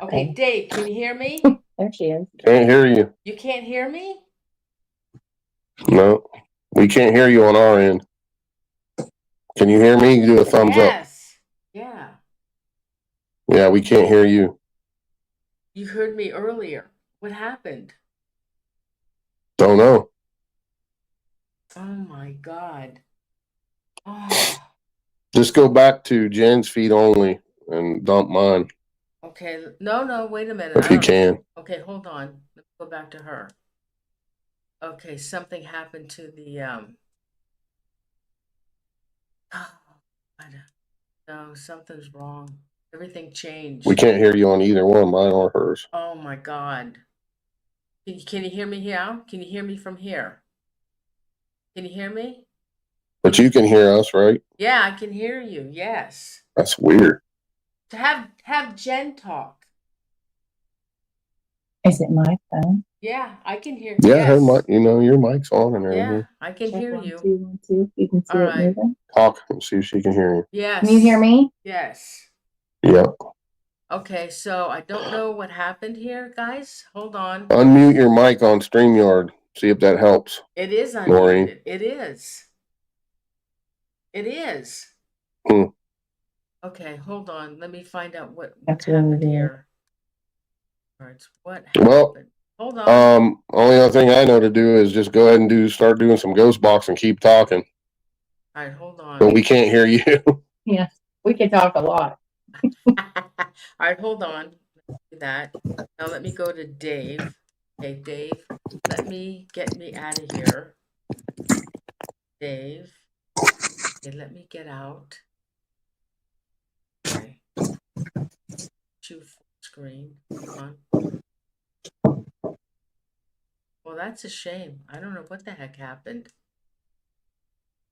S1: Okay, Dave, can you hear me?
S4: There she is.
S3: Can't hear you.
S1: You can't hear me?
S3: No, we can't hear you on our end. Can you hear me? Do a thumbs up.
S1: Yes. Yeah.
S3: Yeah, we can't hear you.
S1: You heard me earlier. What happened?
S3: Don't know.
S1: Oh my God. Oh,
S3: Just go back to Jen's feed only and dump mine
S1: okay. No, wait a minute.
S3: if you can.
S1: Okay, hold on. Let's go back to her. Okay, something happened to the oh, no, something's wrong. Everything changed.
S3: We can't hear you on either one, mine or hers.
S1: Oh my God. Can you hear me now? Can you hear me from here? Can you hear me?
S3: But you can hear us, right?
S1: Yeah, I can hear you. Yes.
S3: That's weird.
S1: To have Jen talk.
S4: Is it my phone?
S1: Yeah, I can hear.
S3: Yeah,
S1: Yes.
S3: her mic. You know, your mic's on and everything.
S1: Yeah, I can
S4: Check
S1: hear
S4: 1,
S1: you.
S4: 2, 1, 2. You can see
S1: All
S4: it
S1: right.
S4: moving.
S3: Talk and see if she can hear you.
S1: Yes.
S4: Can you hear me?
S1: Yes.
S3: Yep.
S1: Okay, so I don't know what happened here, guys. Hold on.
S3: Unmute your mic on StreamYard. See if that helps.
S1: It is
S3: Norene.
S1: unmuted. It is. It is.
S3: Hmm.
S1: Okay, hold on. Let me find out what
S4: That's really
S1: happened
S4: weird.
S1: here. All right, what happened?
S3: Well,
S1: Hold on.
S3: only other thing I know to do is just go ahead and start doing some ghost box and keep talking.
S1: All right, hold on.
S3: But we can't hear you.
S4: Yeah, we can talk a lot.
S1: All right, hold on. Let's do that. Now let me go to Dave. Okay, Dave, get me out of here. Dave. Okay, let me get out. Okay. Full screen. Hold on. Well, that's a shame. I don't know what the heck happened.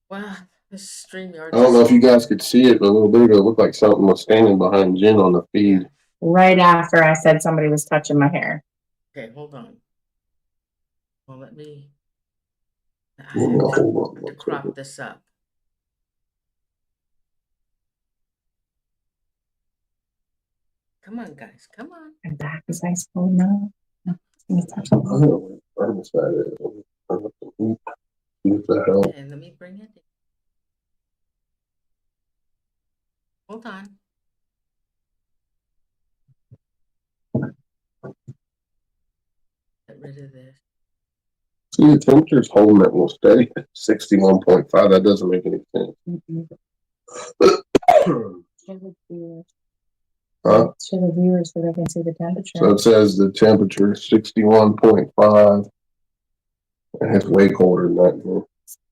S1: Well, this StreamYard.
S3: I don't know if you guys could see it, but a little bit ago, it looked like something was standing behind Jen on the feed.
S1: Yeah.
S4: Right after I said somebody was touching my hair.
S1: Okay, hold on. Well, let me. I
S3: Hold
S1: have
S3: on.
S1: to crop this up. Come on, guys. Come on.
S4: My back is ice cold now.
S3: I don't know what thermostat is. Use that help.
S1: Okay, let me bring it in. Hold on. Get rid of this.
S3: See, the temperature's holding it will stay at 61.5. That doesn't make any sense. Huh?
S4: Show the viewers so they can see the temperature.
S3: So it says the temperature is 61.5. And it's way colder than that here.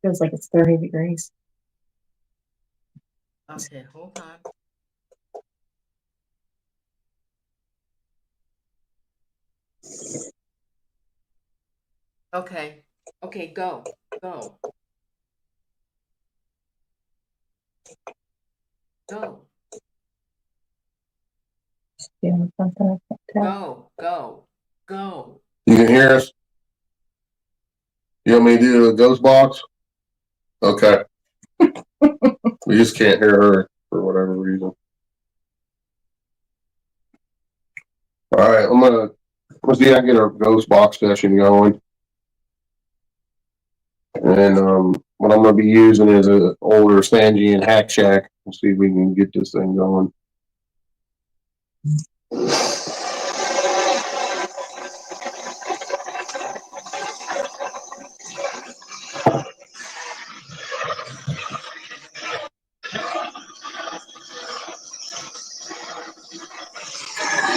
S4: Feels like it's 30 degrees.
S1: Okay, hold on. Okay. Okay, go. Go. Go.
S4: Feeling something I can't tell.
S1: Go. Go. Go.
S3: You can hear us? You want me to do the ghost box? Okay. We just can't hear her for whatever reason. All right, let's see. I get our ghost box session going, and what I'm gonna be using is an older Stangian hack shack. We'll see if we can get this thing going.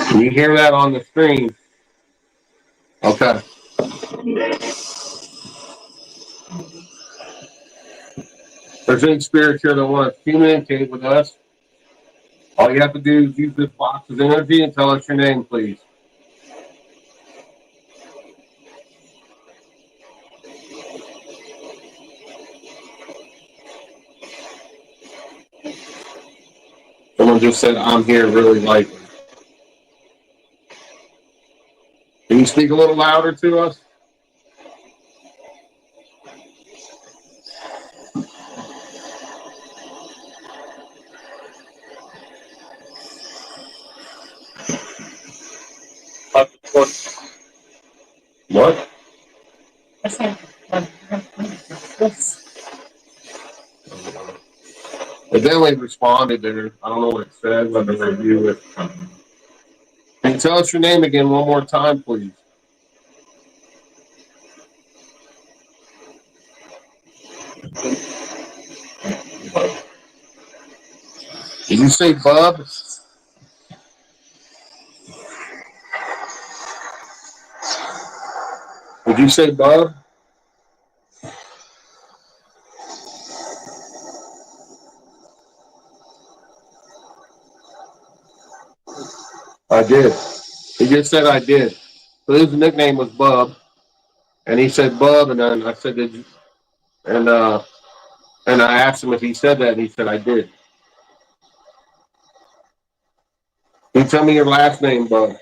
S3: Can you hear that on the screen? Okay. If there's any spirits here that want to communicate with us, all you have to do is use this box of energy and tell us your name, please. Someone just said, I'm here really lightly. Can you speak a little louder to us? What? It definitely responded there. I don't know what it said. Let me review it. Can you tell us your name again one more time, please? Did you say Bub? Did you say Bub? I did. He just said I did. So his nickname was Bub, and he said Bub, and then I said, did you? And I asked him if he said that, and he said I did. Can you tell me your last name, Bub?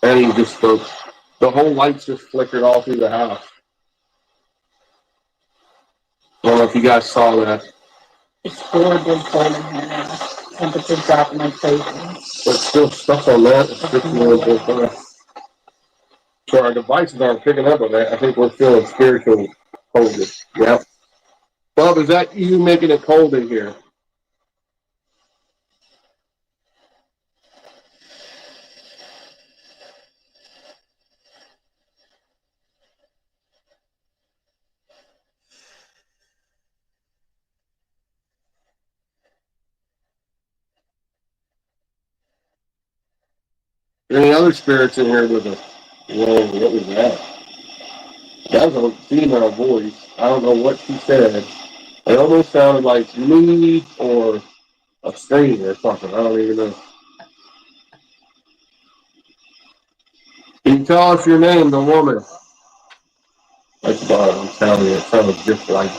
S3: And he just spoke. The whole lights just flickered all through the house. I don't know if you guys saw that.
S4: It's horribly cold in here now. Temperature's dropping like crazy.
S3: But still stuck on that. It's 51.5. So our devices aren't picking up on that. I think we're feeling spiritual coldness. Yep. Bub, is that you making it cold in here? Any other spirits in here with us? Whoa, what was that? That was a female voice. I don't know what she said. It almost sounded like me or a scream or something. I don't even know. Can you tell us your name, the woman? That's what I'm telling you. It sounds just like.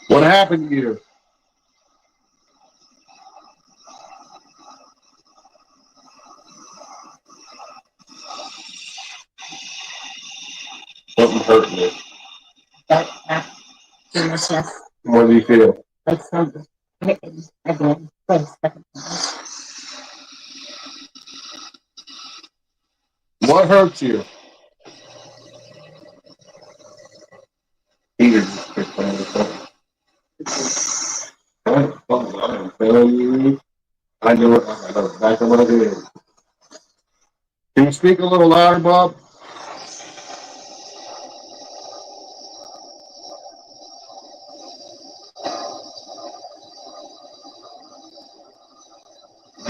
S3: What happened to you? hurting you?
S4: But it was just
S3: What do you feel?
S4: like something hitting again. For the second time.
S3: What hurts you? Peter just picked on the phone. I'm telling you, I know it. I got it back of my head. Can you speak a little louder, Bob?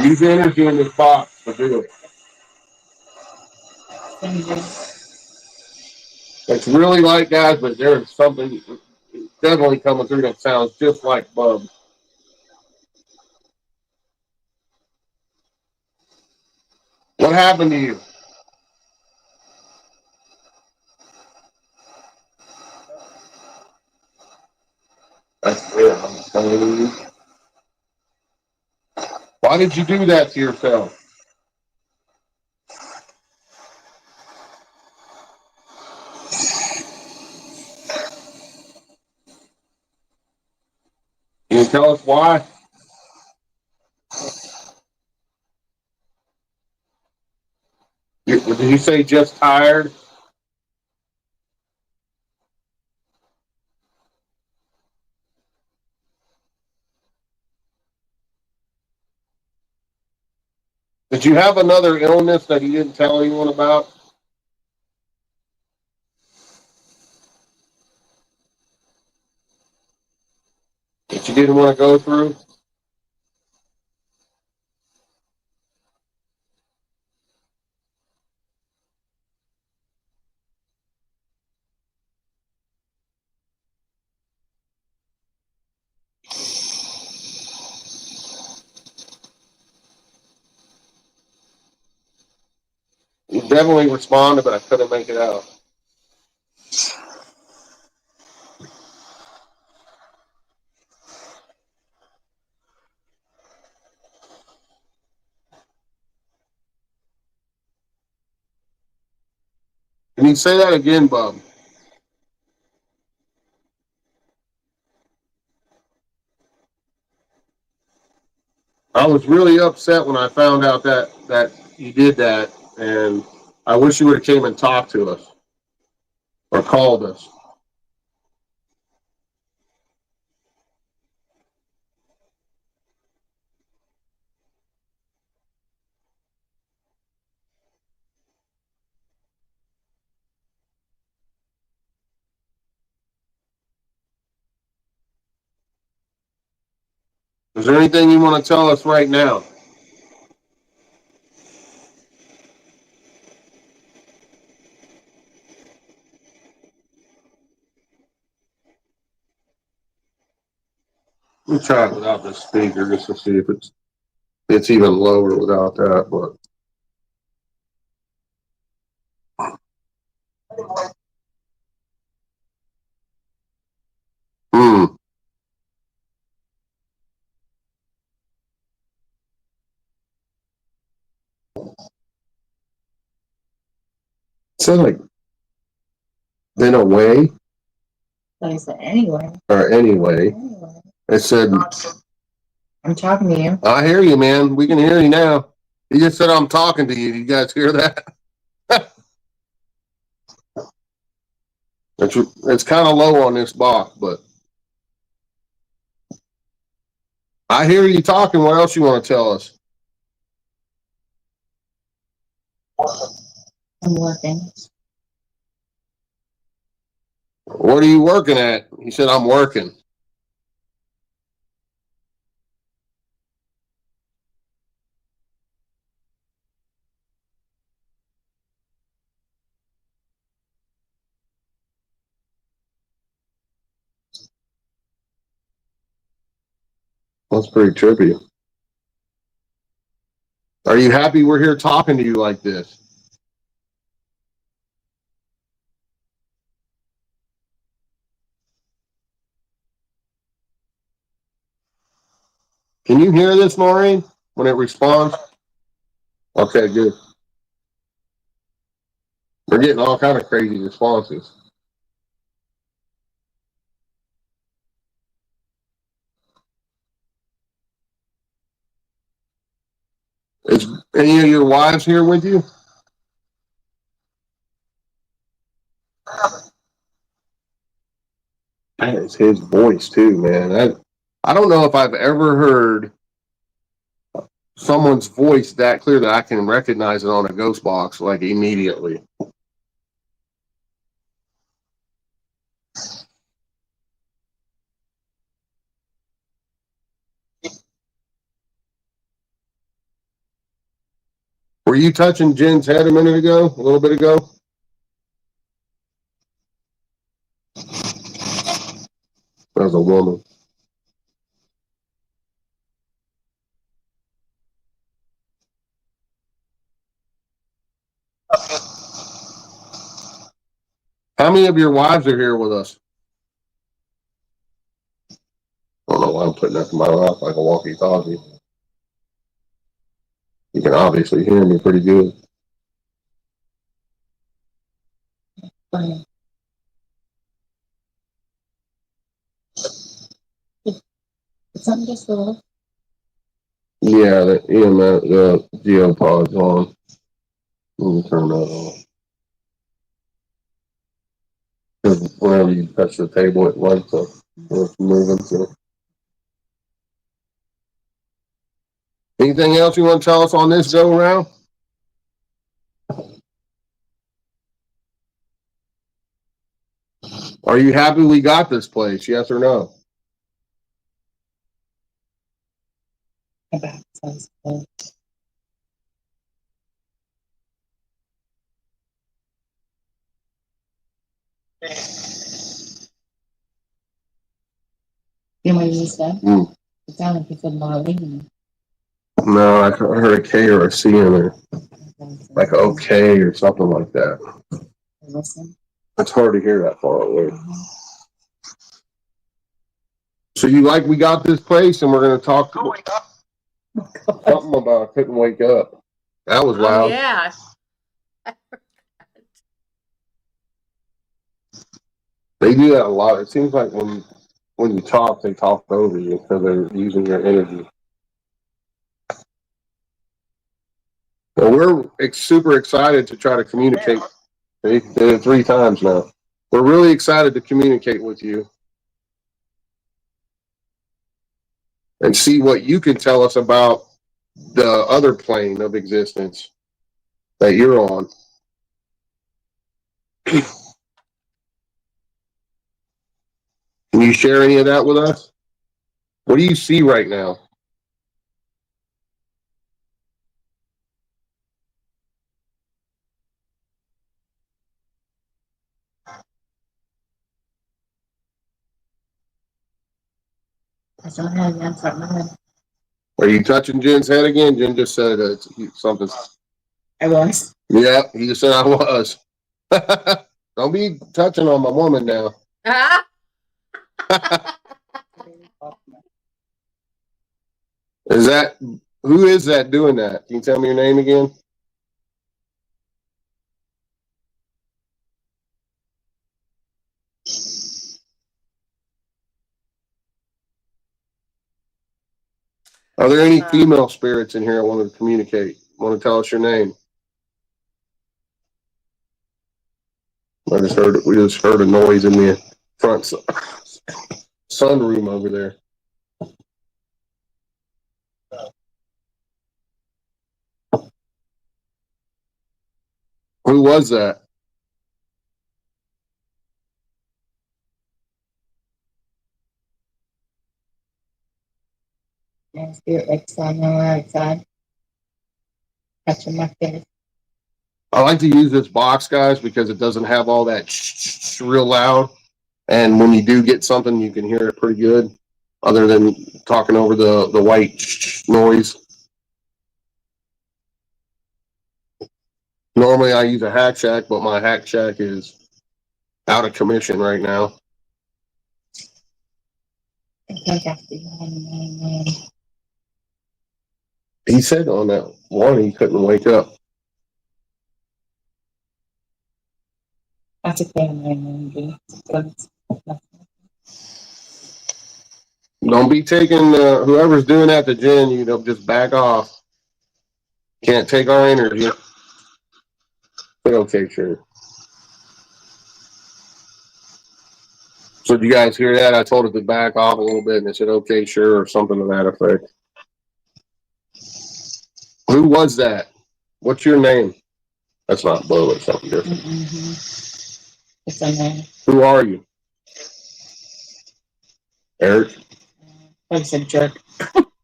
S3: Use energy in this box to do it. It's really light, guys, but there's something definitely coming through that sounds just like bugs. What happened to you? That's it, I'm telling you. Why did you do that to yourself? Can you tell us why? Did you say just tired? Did you have another illness that you didn't tell anyone about? That you didn't want to go through? You definitely responded, but I couldn't make it out. Can you say that again, Bob? I was really upset when I found out that you did that, and I wish you would have came and talked to us or called us. Is there anything you want to tell us right now? Let me try it without the speaker just to see if it's even lower without that. But so like then away
S4: Like I said, anyway.
S3: or anyway. It said,
S4: I'm talking to you.
S3: I hear you, man. We can hear you now. He just said I'm talking to you. Do you guys hear that? It's kind of low on this box, but I hear you talking. What else you want to tell us?
S4: I'm working.
S3: What are you working at? He said, I'm working. That's pretty trippy. Are you happy we're here talking to you like this? Can you hear this, Norene, when it responds? Okay, good. We're getting all kind of crazy responses. Any of your wives here with you? That is his voice too, man. I don't know if I've ever heard someone's voice that clear that I can recognize it on a ghost box like immediately. Were you touching Jen's head a minute ago? A little bit ago? That was a woman. How many of your wives are here with us? I don't know why I'm putting that in my mouth like a walkie-talkie. You can obviously hear me pretty good.
S4: Something just little.
S3: Yeah, the EMS, the geopod's on. Let me turn that on. Because whenever you touch the table, it lights up. It's moving. So. Anything else you want to tell us on this go around? Are you happy we got this place? Yes or no?
S4: About sounds good. You know what you said? It sounded like you said Marlene.
S3: No, I heard a K or a C in there. Like okay or something like that.
S4: Listen.
S3: It's hard to hear that far away. So you like we got this place and we're going to talk something about I couldn't wake up. That was loud.
S1: Oh, yeah.
S3: They do that a lot. It seems like when you talk, they talk over you because they're using your energy. So we're super excited to try to communicate. They did it 3 times now. We're really excited to communicate with you and see what you can tell us about the other plane of existence that you're on. Can you share any of that with us? What do you see right now?
S4: I don't have the answer in my head.
S3: Are you touching Jen's head again? Jen just said something.
S4: I was.
S3: Yeah, he just said I was. Don't be touching on my woman now. Who is that doing that? Can you tell me your name again? Are there any female spirits in here I want to communicate? Want to tell us your name? We just heard a noise in the front sunroom over there. Who was that?
S4: And spirit like sun outside. Touching my face.
S3: I like to use this box, guys, because it doesn't have all that real loud. And when you do get something, you can hear it pretty good, other than talking over the white noise. Normally I use a hack shack, but my hack shack is out of commission right now. He said on that one he couldn't wake up.
S4: That's a thing.
S3: Don't be taking whoever's doing that to Jen. You know, just back off. Can't take our energy. But okay, sure. So did you guys hear that? I told it to back off a little bit, and they said, okay, sure, or something to that effect. Who was that? What's your name? That's not Bo, it's something different.
S4: It's a man.
S3: Who are you? Eric?
S4: Like I said, jerk.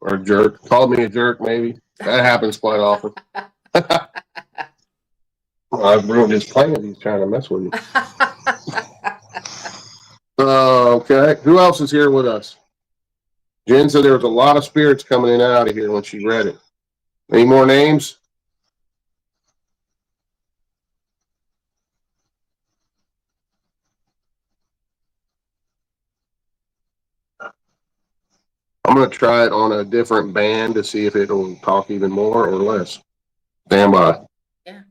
S3: Or jerk? Called me a jerk, maybe. That happens quite often. Well, I've ruined his plans. He's trying to mess with you. Okay. Who else is here with us? Jen said there was a lot of spirits coming in and out of here when she read it. Any more names? I'm going to try it on a different band to see if it'll talk even more or less. Stand by.
S1: Yeah.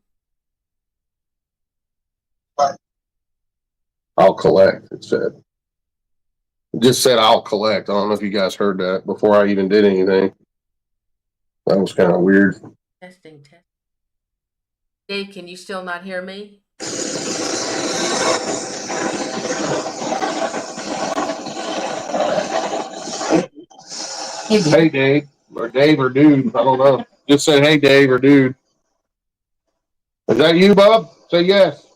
S3: I'll collect, it said. It just said I'll collect. I don't know if you guys heard that before I even did anything. That was kind of weird.
S1: Testing. Dave, can you still not hear me?
S3: Hey, Dave. Or Dave or dude. I don't know. Just said, hey, Dave or dude. Is that you, Bob? Say yes.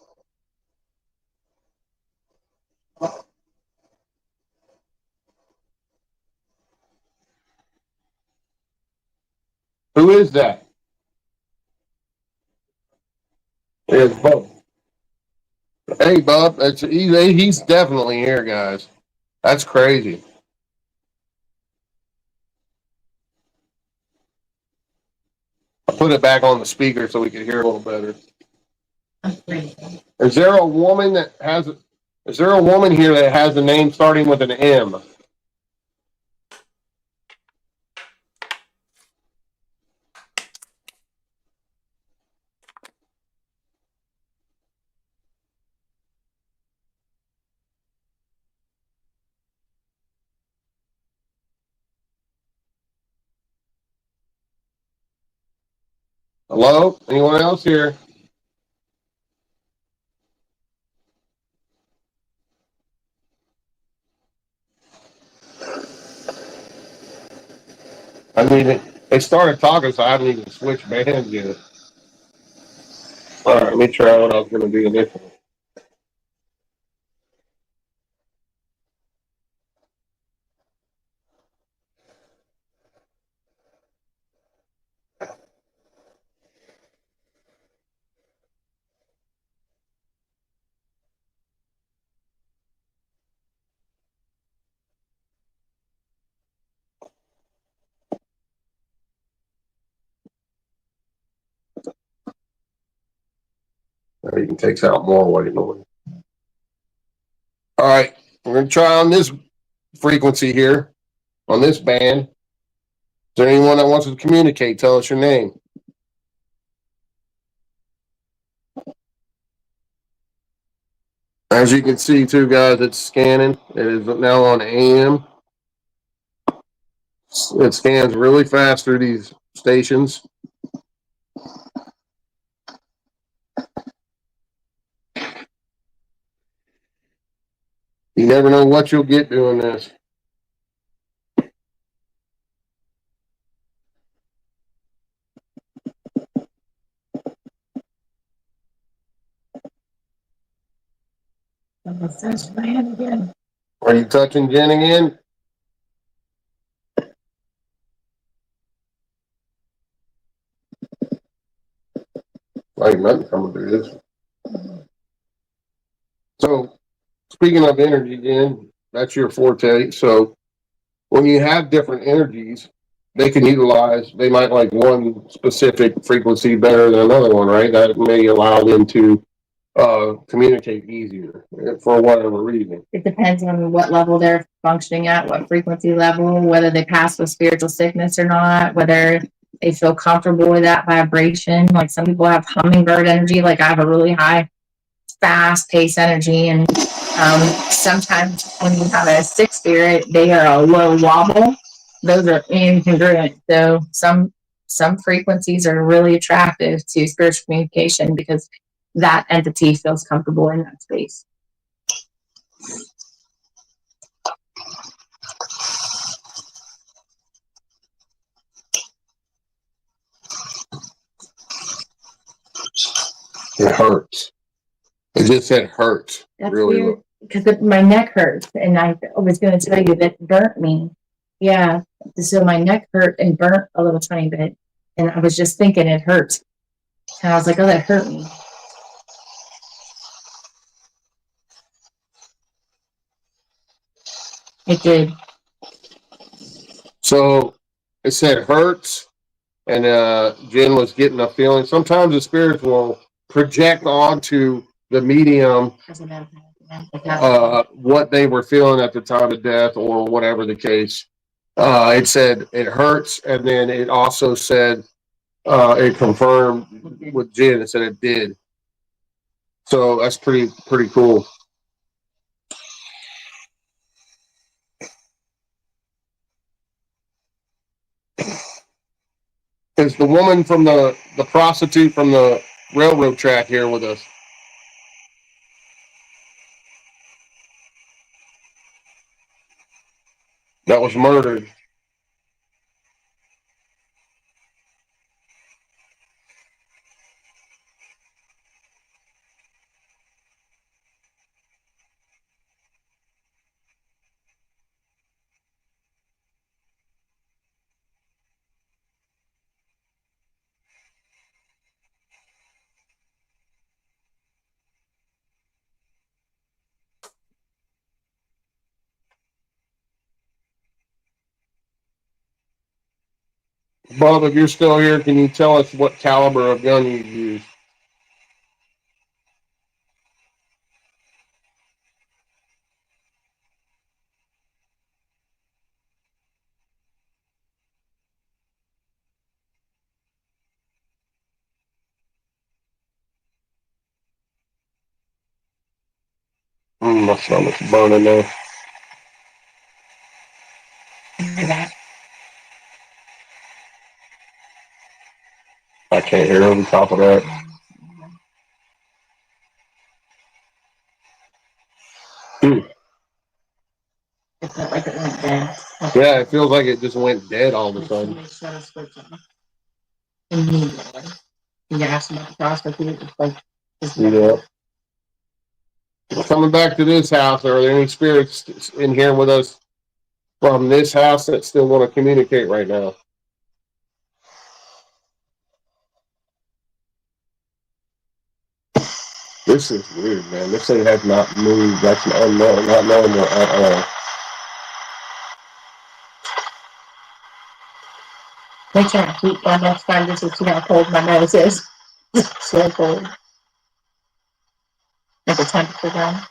S3: Who is that? It's Bob. Hey, Bob. He's definitely here, guys. That's crazy. I put it back on the speaker so we could hear a little better. Is there a woman here that has a name starting with an M? Hello? Anyone else here? I mean, they started talking, so I haven't even switched bands yet. All right, let me try what I was going to do initially. You can take out more white noise. All right, we're going to try on this frequency here, on this band. Is there anyone that wants to communicate? Tell us your name. As you can see, too, guys, it's scanning. It is now on AM. It scans really fast through these stations. You never know what you'll get doing this.
S4: Again.
S3: Are you touching Jen again? Like nothing coming through this. So, speaking of energy, Jen, that's your forte. So, when you have different energies, they might like one specific frequency better than another one, right? That may allow them to communicate easier for whatever reason.
S2: It depends on what level they're functioning at, what frequency level, whether they pass with spiritual sickness or not, whether they feel comfortable with that vibration. Like some people have hummingbird energy, like I have a really high, fast paced energy. And sometimes when you have a sick spirit, they are a low wobble. Those are incongruent. So some some frequencies are really attractive to spiritual communication because that entity feels comfortable in that space.
S3: It hurts. It just said hurts.
S2: That's
S3: really
S2: weird because my neck hurts, and I was going to tell you that it burnt me. Yeah, so my neck hurt and burnt a little tiny bit, and I was just thinking it hurt, and I was like, "Oh, that hurt me." It did.
S3: So it said hurts, and Jen was getting a feeling. Sometimes the spirits will project onto the medium what they were feeling at the time of death or whatever the case. It said it hurts, and then it also said it confirmed with Jen. It said it did. So that's pretty cool. Is the woman from the prostitute from the railroad track here with us? That was murdered. Bob, if you're still here, can you tell us what caliber of gun you used? My stomach's burning now. I can't hear over top of that.
S2: It felt like it went dead.
S3: Yeah, it feels like it just went dead all of a sudden.
S2: You asked about the prostitute. It's like,
S3: Yeah. Coming back to this house, are there any spirits in here with us from this house that still want to communicate right now? This is weird, man. This thing has not moved. That's unknown, not normal at all.
S2: make sure I keep my next time just to see how cold my nose is. So cold. Like the temperature down.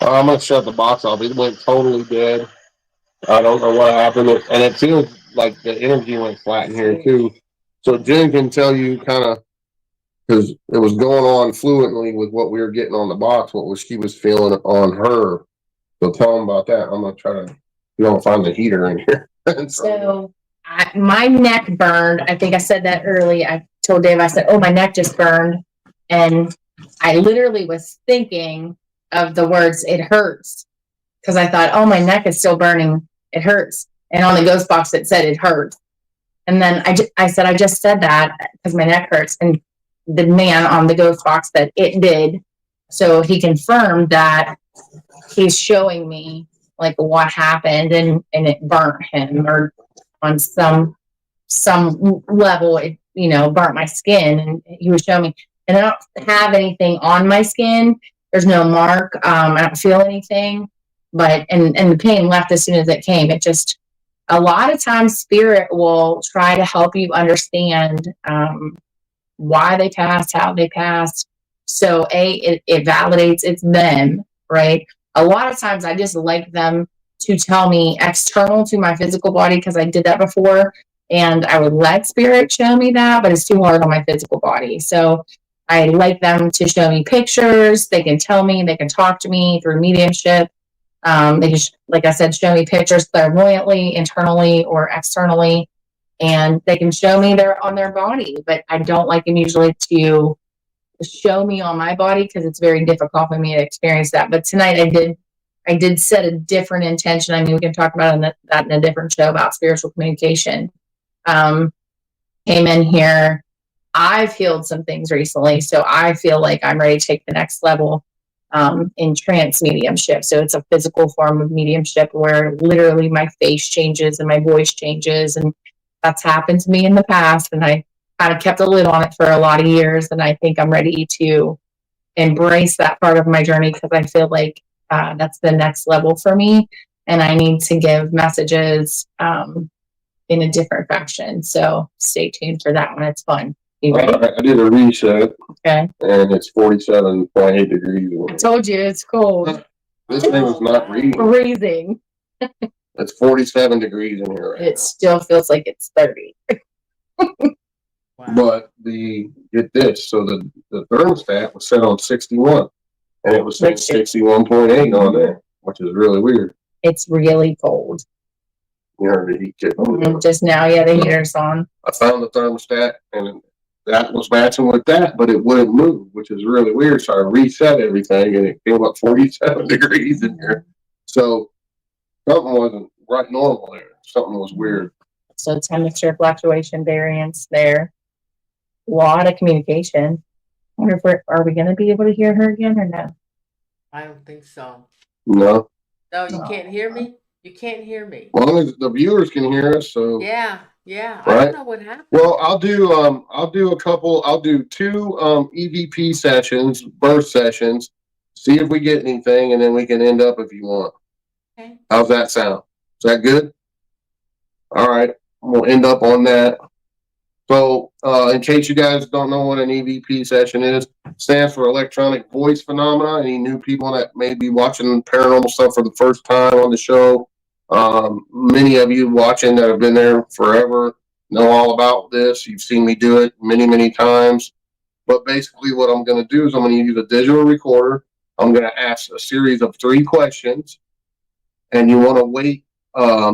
S3: I'm gonna shut the box off. It went totally dead. I don't know what happened, and it feels like the energy went flat in here too. So Jen can tell you kind of because it was going on fluently with what we were getting on the box, what was she was feeling on her. So tell them about that. I'm gonna try to. You don't find the heater in here.
S2: So my neck burned. I think I said that early. I told Dave, I said, "Oh, my neck just burned," and I literally was thinking of the words "it hurts" because I thought, "Oh, my neck is still burning. It hurts." And on the ghost box, it said it hurt. And then I said, "I just said that because my neck hurts." And the man on the ghost box said it did. So he confirmed that he's showing me like what happened and it burnt him, or on some level it burnt my skin, and he was showing me, and I don't have anything on my skin. There's no mark. I don't feel anything, but and the pain left as soon as it came. It just, a lot of times spirit will try to help you understand why they passed, how they passed. So it validates it's them, right? A lot of times I just like them to tell me external to my physical body, because I did that before, and I would let spirit show me that, but it's too hard on my physical body. So I like them to show me pictures. They can tell me, they can talk to me through mediumship. They just, like I said, show me pictures clairvoyantly, internally or externally, and they can show me on their body, but I don't like them usually to show me on my body because it's very difficult for me to experience that. But tonight I did set a different intention. I mean, we can talk about that in a different show about spiritual communication. Came in here. I've healed some things recently, so I feel like I'm ready to take the next level in trance mediumship. So it's a physical form of mediumship where literally my face changes and my voice changes, and that's happened to me in the past, and I kind of kept a lid on it for a lot of years, and I think I'm ready to embrace that part of my journey because I feel like that's the next level for me, and I need to give messages in a different fashion. So stay tuned for that one. It's fun. You ready?
S3: I did a reset.
S2: Okay.
S3: And it's 47.8 degrees.
S2: I told you it's cold.
S3: This thing is not reading.
S2: Freezing.
S3: It's 47 degrees in here right
S2: It still feels like it's 30.
S1: Wow.
S3: But get this, so the thermostat was set on 61, and it was saying 61.8 on there, which is really weird.
S2: It's really cold.
S3: You heard the heat kick on.
S2: Just now, yeah, the heater's on.
S3: I found the thermostat, and that was matching with that, but it wouldn't move, which is really weird. So I reset everything, and it came up 47 degrees in here. So something wasn't right normal there. Something was weird.
S2: So temperature fluctuation variance there. A lot of communication. I wonder if are we going to be able to hear her again or no?
S1: I don't think so.
S3: No.
S1: No, you can't hear me? You can't hear me.
S3: As long as the viewers can hear us, so
S1: Yeah.
S3: Right?
S1: I don't know what happened.
S3: well, I'll do two EVP sessions, birth sessions, see if we get anything, and then we can end up if you want.
S1: Okay.
S3: How's that sound? Is that good? All right. We'll end up on that. So, in case you guys don't know what an EVP session is, stands for electronic voice phenomena. Any new people that may be watching paranormal stuff for the first time on the show, many of you watching that have been there forever know all about this. You've seen me do it many, many times. But basically what I'm going to do is I'm going to use a digital recorder. I'm going to ask a series of 3 questions, and you want to wait.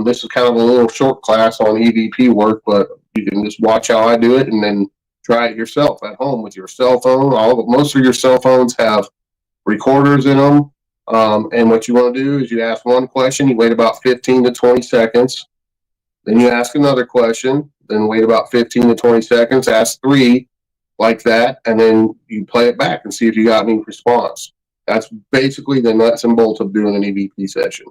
S3: This is kind of a little short class on EVP work, but you can just watch how I do it and then try it yourself at home with your cell phone. Most of your cell phones have recorders in them. And what you want to do is you ask one question, you wait about 15 to 20 seconds. Then you ask another question, then wait about 15 to 20 seconds, ask 3 like that, and then you play it back and see if you got any response. That's basically the nuts and bolts of doing an EVP session.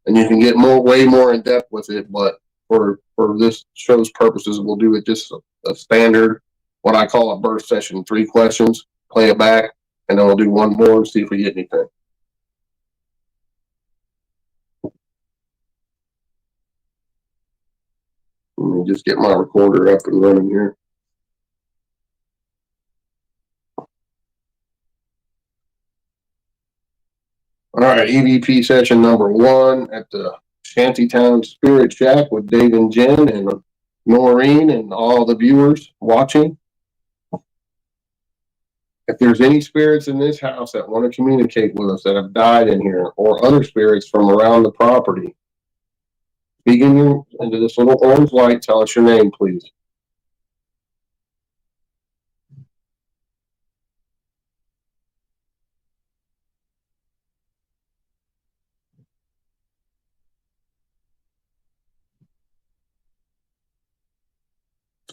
S3: And you can get way more in depth with it, but for this show's purposes, we'll do it just a standard, what I call a birth session, 3 questions, play it back, and then we'll do one more and see if we get anything. Let me just get my recorder up and running here. All right, EVP session number 1 at the Shanty Town Spirit Shack with Dave and Jen and Norene and all the viewers watching. If there's any spirits in this house that want to communicate with us that have died in here, or other spirits from around the property, speaking into this little orange light, tell us your name, please.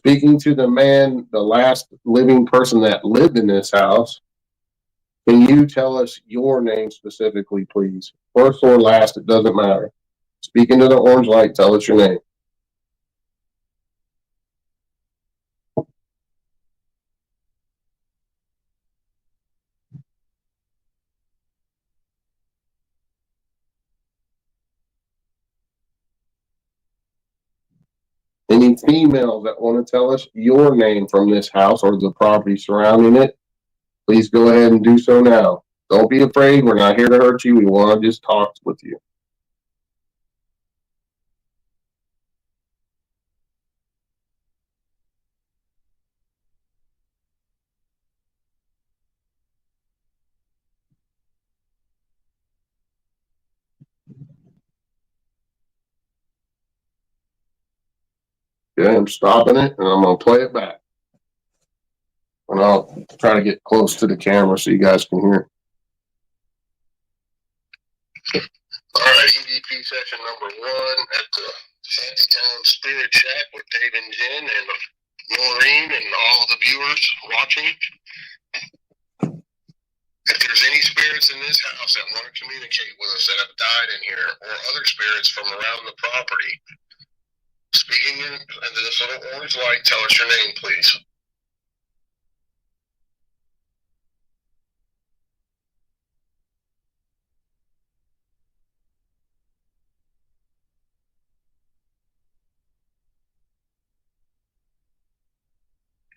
S3: Speaking to the man, the last living person that lived in this house, can you tell us your name specifically, please? First or last, it doesn't matter. Speaking to the orange light, tell us your name. Any females that want to tell us your name from this house or the property surrounding it, please go ahead and do so now. Don't be afraid. We're not here to hurt you. We want to just talk with you. Okay, I'm stopping it and I'm going to play it back. And I'll try to get close to the camera so you guys can hear. All right, EVP session number 1 at the Shanty Town Spirit Shack with Dave and Jen and Norene and all the viewers watching. If there's any spirits in this house that want to communicate with us that have died in here, or other spirits from around the property, speaking into this little orange light, tell us your name, please.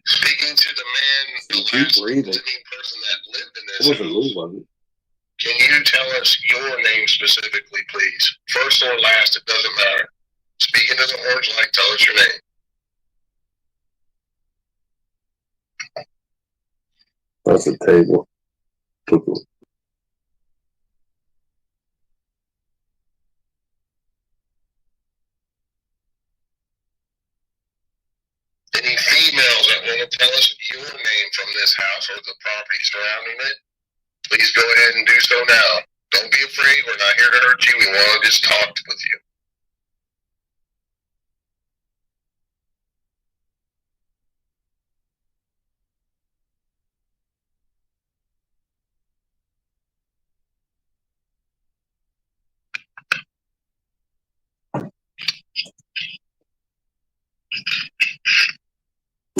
S3: Speaking to the man, the last living person that lived in this house. Can you tell us your name specifically, please? First or last, it doesn't matter. Speaking to the orange light, tell us your name. That's a table. Any females that want to tell us your name from this house or the property surrounding it, please go ahead and do so now. Don't be afraid. We're not here to hurt you. We want to just talk with you.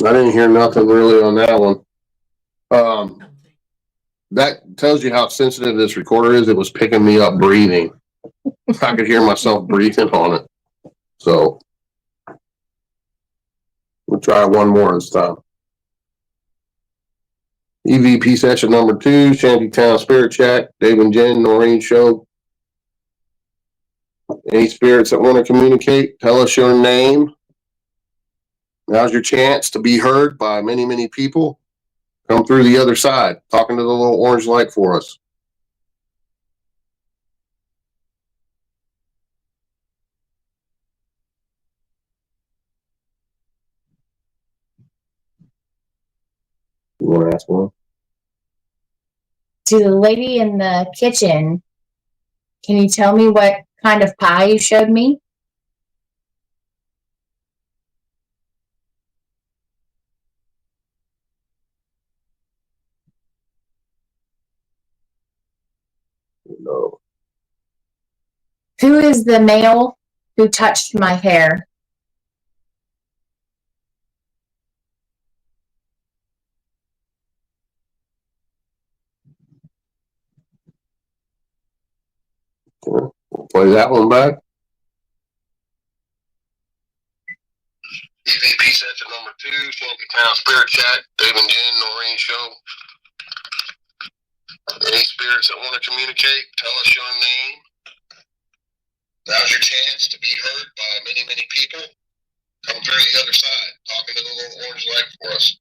S3: I didn't hear nothing really on that one. That tells you how sensitive this recorder is. It was picking me up breathing. I could hear myself breathing on it. So we'll try one more this time. EVP session number 2, Shanty Town Spirit Shack, Dave and Jen, Norene Show. Any spirits that want to communicate, tell us your name. Now's your chance to be heard by many, many people. Come through the other side, talking to the little orange light for us. You want to ask one?
S2: To the lady in the kitchen, can you tell me what kind of pie you showed me?
S3: No.
S2: Who is the male who touched my hair?
S3: We'll play that one back. EVP session number 2, Shanty Town Spirit Shack, Dave and Jen, Norene Show. Any spirits that want to communicate, tell us your name. Now's your chance to be heard by many, many people. Come through the other side, talking to the little orange light for us.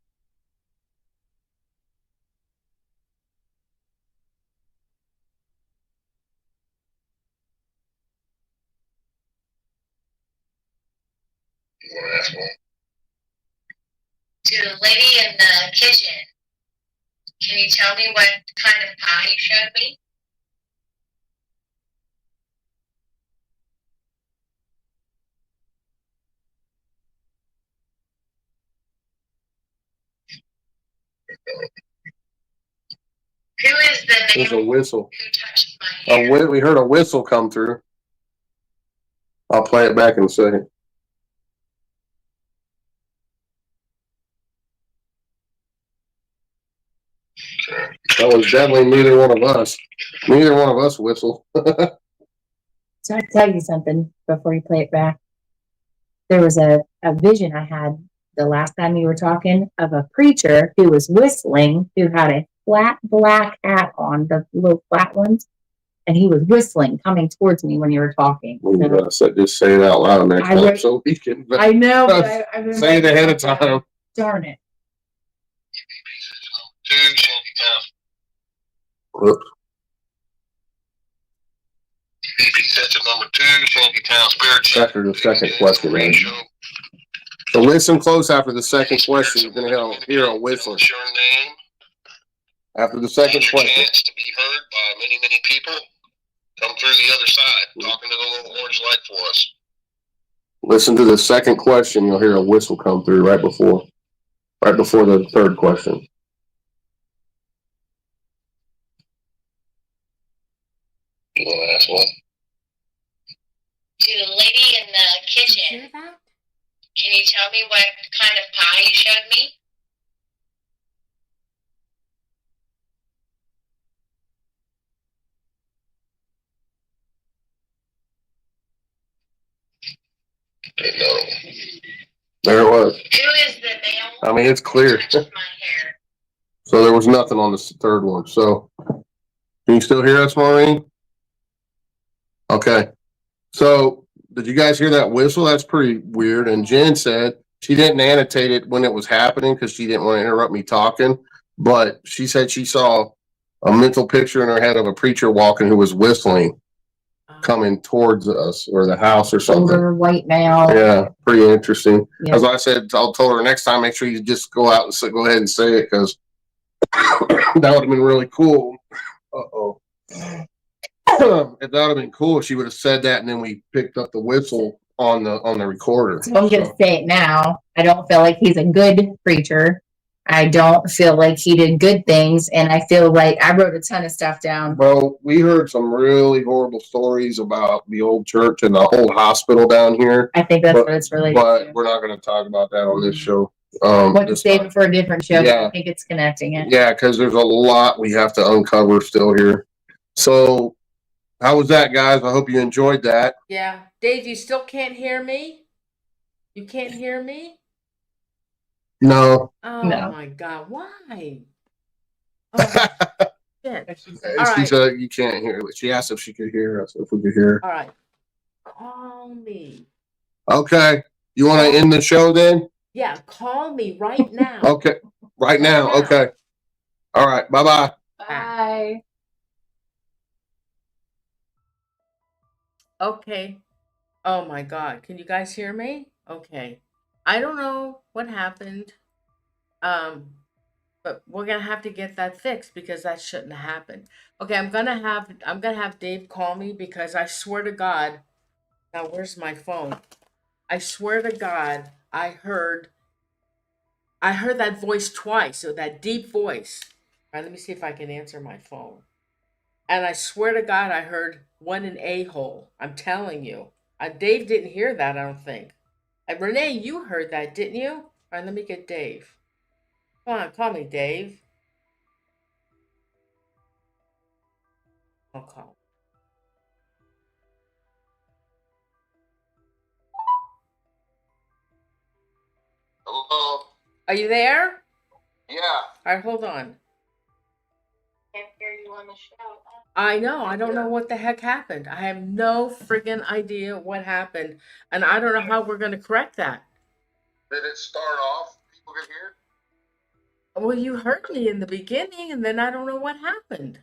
S3: You want to ask one?
S2: To the lady in the kitchen, can you tell me what kind of pie you showed me? Who is the man
S3: There's a whistle.
S2: who touched my hair?
S3: We heard a whistle come through. I'll play it back in a second. That was definitely neither one of us. Neither one of us whistled.
S2: So I'll tell you something before you play it back. There was a vision I had the last time you were talking of a preacher who was whistling, who had a flat black hat on, the little flat ones, and he was whistling coming towards me when you were talking.
S3: Just say it out loud next time so we can
S2: I know, but I've been
S3: say it ahead of time.
S2: Darn it.
S3: EVP session number 2, Shanty Town Spirit Shack. After the second question, man. So listen close after the second question. You're going to hear a whistle.
S5: Tell us your name.
S3: After the second
S5: And your
S3: question.
S5: chance to be heard by many, many people. Come through the other side, talking to the little orange light for us.
S3: Listen to the second question. You'll hear a whistle come through right before the third question.
S5: You want to ask one?
S6: To the lady in the
S1: Did you
S6: kitchen,
S1: hear that?
S6: can you tell me what kind of pie you showed me?
S5: No.
S3: There it was.
S6: Who is the male?
S3: I mean, it's clear.
S6: Touched my hair.
S3: So there was nothing on this third one. So can you still hear us, Norene? Okay. So did you guys hear that whistle? That's pretty weird. And Jen said she didn't annotate it when it was happening because she didn't want to interrupt me talking. But she said she saw a mental picture in her head of a preacher walking who was whistling coming towards us or the house or something.
S2: Older white male.
S3: Yeah, pretty interesting.
S2: Yeah.
S3: As I said, I told her next time, make sure you just go out and go ahead and say it because that would have been really cool. Uh-oh. That would have been cool if she would have said that and then we picked up the whistle on the recorder.
S2: So I'm gonna say it now. I don't feel like he's a good preacher. I don't feel like he did good things, and I feel like I wrote a ton of stuff down.
S3: Well, we heard some really horrible stories about the old church and the old hospital down here.
S2: I think that's what it's related
S3: But
S2: to.
S3: we're not going to talk about that on this show.
S2: Want to
S3: this
S2: save
S3: time.
S2: it for a different show, but
S3: Yeah.
S2: I think it's connecting it.
S3: Yeah, because there's a lot we have to uncover still here. So, how was that, guys? I hope you enjoyed that.
S1: Yeah. Dave, you still can't hear me? You can't hear me?
S3: No.
S1: Oh
S2: No.
S1: my God. Why? Oh, shit.
S3: She
S1: right.
S3: said you can't hear. She asked if she could hear us, if we could hear.
S1: All right. Call me.
S3: Okay. You want to end the show then?
S1: Yeah, call me right now.
S3: Okay. Right now.
S1: now.
S3: Okay. All right. Bye-bye.
S2: Bye.
S1: Okay. Oh my God. Can you guys hear me? Okay. I don't know what happened. But we're gonna have to get that fixed because that shouldn't have happened. Okay, I'm gonna have Dave call me because I swear to God. Now where's my phone? I swear to God, I heard that voice twice, so that deep voice. All right, let me see if I can answer my phone. And I swear to God, I heard "what an a-hole." I'm telling you. Dave didn't hear that, I don't think. Renee, you heard that, didn't you? All right, let me get Dave. Come on, call me, Dave. I'll call.
S3: Hello.
S1: Are you there?
S3: Yeah.
S1: All right, hold on.
S6: Can't hear you on the show.
S1: I know. I don't know what the heck happened. I have no friggin' idea what happened. And I don't know how we're going to correct that.
S3: Did it start off? People could hear?
S1: Well, you heard me in the beginning, and then I don't know what happened.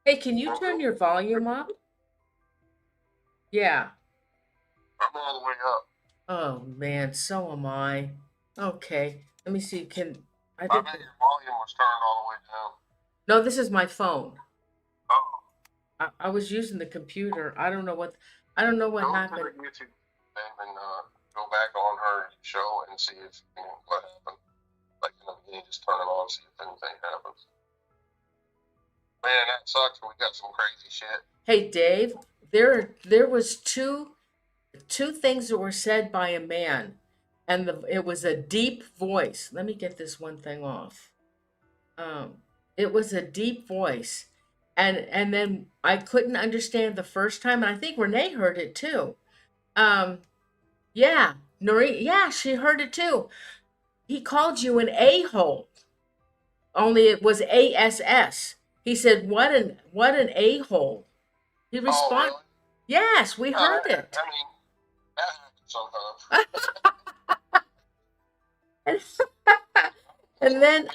S1: Hey, can you turn your volume up? Yeah.
S3: I'm all the way up.
S1: Oh, man. So am I. Okay. Let me see.
S3: I bet your volume was turned all the way down.
S1: No, this is my phone.
S3: Oh.
S1: I was using the computer. I don't know what happened.
S3: Go to YouTube and go back on her show and see if what happened. Like in the beginning, just turn it on, see if anything happens. Man, that sucks. We got some crazy shit.
S1: Hey, Dave, there was two things that were said by a man, and it was a deep voice. Let me get this one thing off. It was a deep voice, and then I couldn't understand the first time, and I think Renee heard it too. Yeah, Norene, yeah, she heard it too. He called you an a-hole, only it was ASS. He said, "What an a-hole." He responded,
S3: really?
S1: "Yes, we heard it."
S3: I mean, that happens sometimes.
S1: And then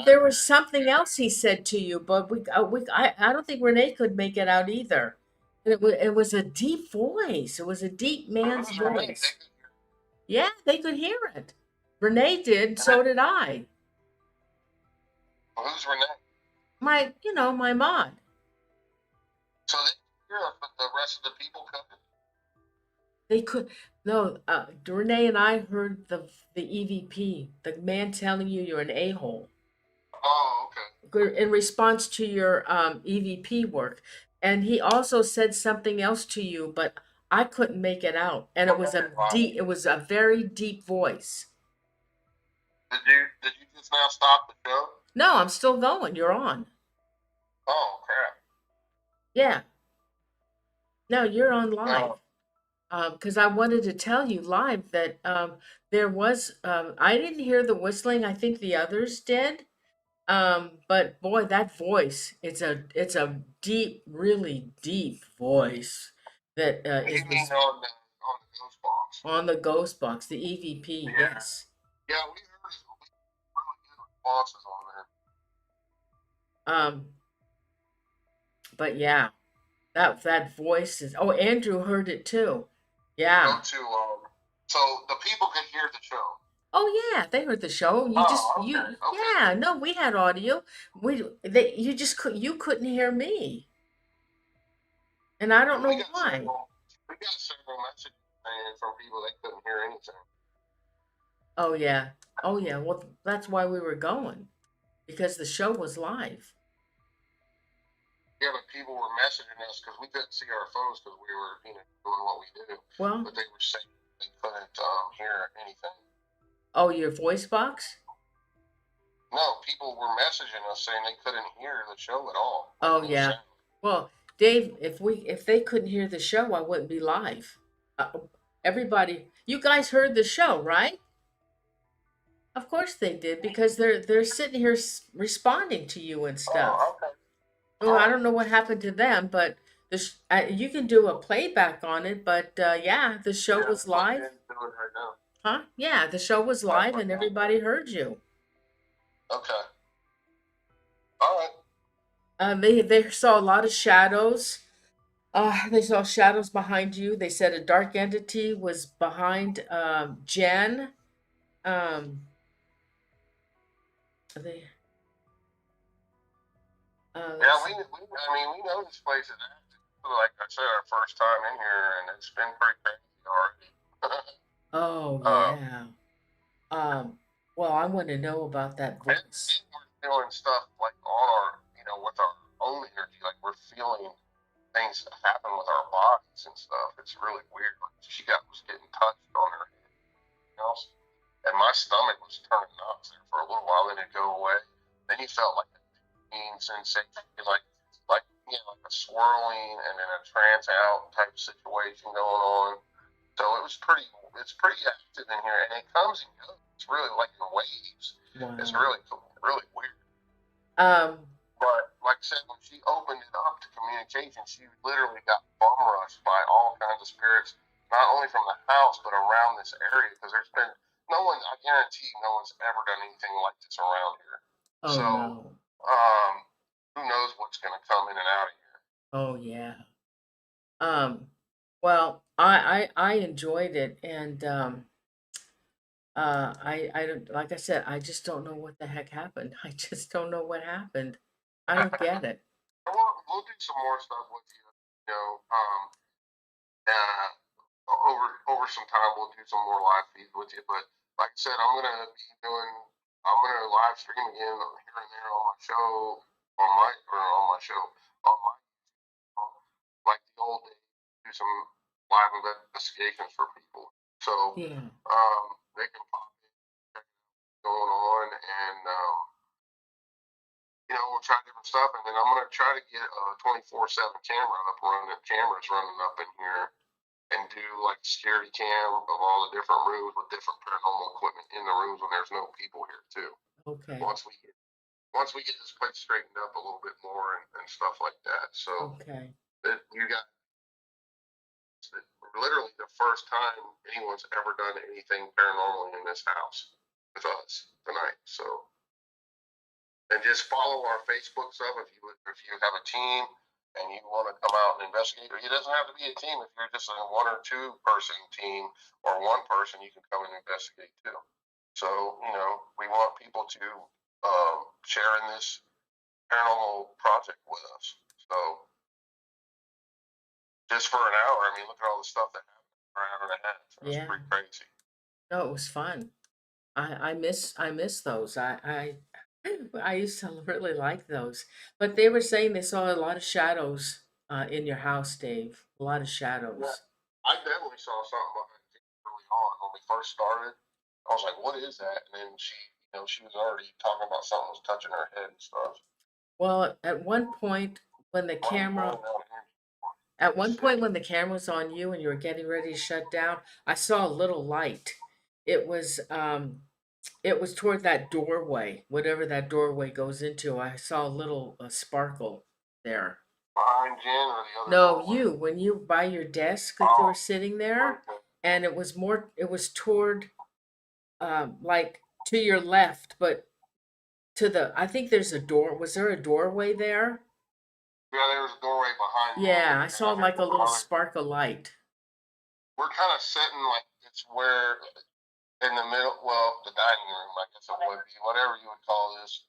S1: there was something else he said to you, but I don't think Renee could make it out either. It was a deep voice. It was a deep man's voice. Yeah, they could hear it. Renee did, so did I.
S5: Well, who's Renee?
S1: My mod.
S5: So they hear us, but the rest of the people couldn't.
S1: They could no. Renee and I heard the EVP, the man telling you you're an a-hole,
S5: Oh, okay.
S1: in response to your EVP work, and he also said something else to you, but I couldn't make it out, and it was a deep. It was a very deep voice.
S5: Did you just now stop the show?
S1: No, I'm still going. You're on.
S5: Oh crap.
S1: Yeah. No, you're on
S5: No.
S1: live. Because I wanted to tell you live that there was. I didn't hear the whistling. I think the others did. But boy, that voice, it's a deep, really deep voice that
S5: You mean on the ghost box?
S1: on the ghost box, the EVP,
S5: Yeah.
S1: yes.
S5: Yeah, we heard some really good responses on there.
S1: But yeah, that voice is. Oh, Andrew heard it too. Yeah.
S5: Go to so the people could hear the show.
S1: Oh yeah, they heard the show.
S5: Okay.
S1: Yeah, no, we had audio. You couldn't hear me. And I don't know why.
S5: We got several messages saying from people they couldn't hear anything.
S1: Oh yeah. Oh yeah. Well, that's why we were going. Because the show was live.
S5: Yeah, but people were messaging us because we couldn't see our phones because we were, doing what we do.
S1: Well,
S5: But they were saying they couldn't hear anything.
S1: oh, your voice box?
S5: No, people were messaging us saying they couldn't hear the show at all.
S1: Oh yeah. Well, Dave, if they couldn't hear the show, I wouldn't be live. Everybody, you guys heard the show, right? Of course they did, because they're sitting here responding to you and stuff.
S5: Oh, okay.
S1: Well, I don't know what happened to them, but you can do a playback on it. But yeah, the show was live.
S5: Do it right now.
S1: Huh? Yeah, the show was live and everybody heard you.
S5: Okay. All right.
S1: They saw a lot of shadows. They saw shadows behind you. They said a dark entity was behind Jen. They.
S5: Yeah, we know this place is active. Like I said, our first time in here, and it's been pretty crazy already.
S1: Oh yeah. Well, I want to know about that
S5: And
S1: voice.
S5: we're feeling stuff like on our, with our own energy. Like we're feeling things that happen with our bodies and stuff. It's really weird. Like was getting touched on her head, and my stomach was turning knots there for a little while. Then it'd go away. Then you felt like a sensation, like like a swirling and then a trance out type situation going on. So it's pretty active in here, and it comes and goes. It's really like in waves.
S1: Wow.
S5: It's really cool, really weird. But like I said, when she opened it up to communication, she literally got bum rushed by all kinds of spirits, not only from the house but around this area, because there's been no one. I guarantee no one's ever done anything like this around here.
S1: Oh
S5: So,
S1: no.
S5: who knows what's going to come in and out of here?
S1: Oh yeah. Well, I enjoyed it, and I don't, like I said, I just don't know what the heck happened. I just don't know what happened. I don't get it.
S5: We'll do some more stuff with you. Over some time, we'll do some more live feeds with you. But like I said, I'm gonna live stream again here and there on my show, like the old days. Do some live investigations for people, so
S1: Yeah.
S5: they can pop in, check what's going on, and we'll try different stuff. And then I'm gonna try to get a 24/7 cameras running up in here, and do like security cam of all the different rooms with different paranormal equipment in the rooms when there's no people here too.
S1: Okay.
S5: Once we get this place straightened up a little bit more and stuff like that. So
S1: Okay.
S5: you got literally the first time anyone's ever done anything paranormal in this house with us tonight. So, and just follow our Facebook stuff if you have a team. and you want to come out and investigate, or it doesn't have to be a team. If you're just a 1 or 2 person team or 1 person, you can come and investigate too. So, you know, we want people to share in this paranormal project with us. So, just for an hour, I mean, look at all the stuff that happened for an hour and a half. It was
S1: Yeah.
S5: pretty crazy.
S1: No, it was fun. I miss those. I used to really like those. But they were saying they saw a lot of shadows in your house, Dave. A lot of shadows.
S5: Yeah. I definitely saw something behind me early on when we first started. I was like, "What is that?" And then she was already talking about something was touching her head and stuff.
S1: Well, at one point when the camera At one point when the camera was on you and you were getting ready to shut down, I saw a little light. It was toward that doorway, whatever that doorway goes into. I saw a little sparkle there.
S5: Behind Jen or the other?
S1: No,
S5: doorway?
S1: you, when you by your desk that you were sitting there,
S5: Okay.
S1: and it was toward like to your left, but I think there's a door. Was there a doorway there?
S5: Yeah, there was a doorway behind me.
S1: Yeah, I saw
S5: And
S1: like a little
S5: we're-
S1: spark of light.
S5: We're kind of sitting like it's where in the middle, well, the dining room, I guess it would be, whatever you would call this.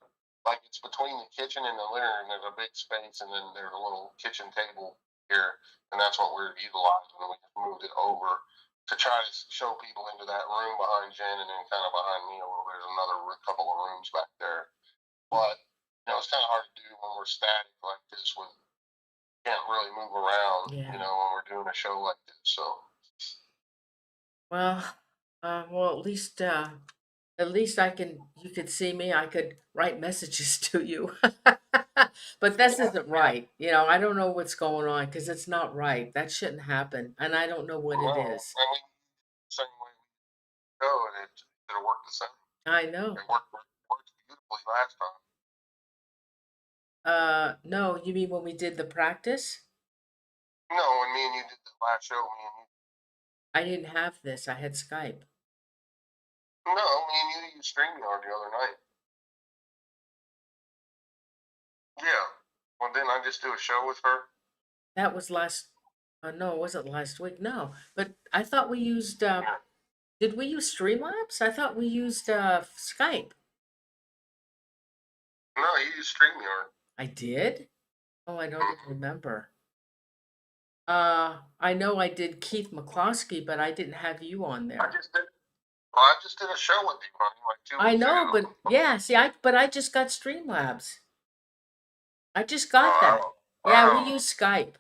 S5: Like it's between the kitchen and the living room. There's a big space, and then there's a little kitchen table here, and that's what we're utilizing. And we just moved it over to try to show people into that room behind Jen, and then kind of behind me a little. There's another couple of rooms back there, but it's kind of hard to do when we're static like this. With can't really move around,
S1: Yeah.
S5: when we're doing a show like this. So.
S1: Well, at least you could see me. I could write messages to you. But this isn't right. I don't know what's going on because it's not right. That shouldn't happen. And I don't know what it is.
S5: I mean, same way we go, and it'll work the same.
S1: I know.
S5: It worked beautifully last time.
S1: No, you mean when we did the practice?
S5: No, when me and you did the last show, me and you.
S1: I didn't have this. I had Skype.
S5: No, me and you used StreamYard the other night. Yeah. Well, didn't I just do a show with her?
S1: That was no, it wasn't last week. No, but I thought we used, did we use Streamlabs? I thought we used Skype.
S5: No, you used StreamYard.
S1: I did? Oh, I don't even remember. I know I did Keith McCloskey, but I didn't have you on there.
S5: I just did a show with you, honey, like 2 weeks
S1: I know,
S5: ago.
S1: but yeah, see, I just got Streamlabs. I just got that. Yeah, we use Skype.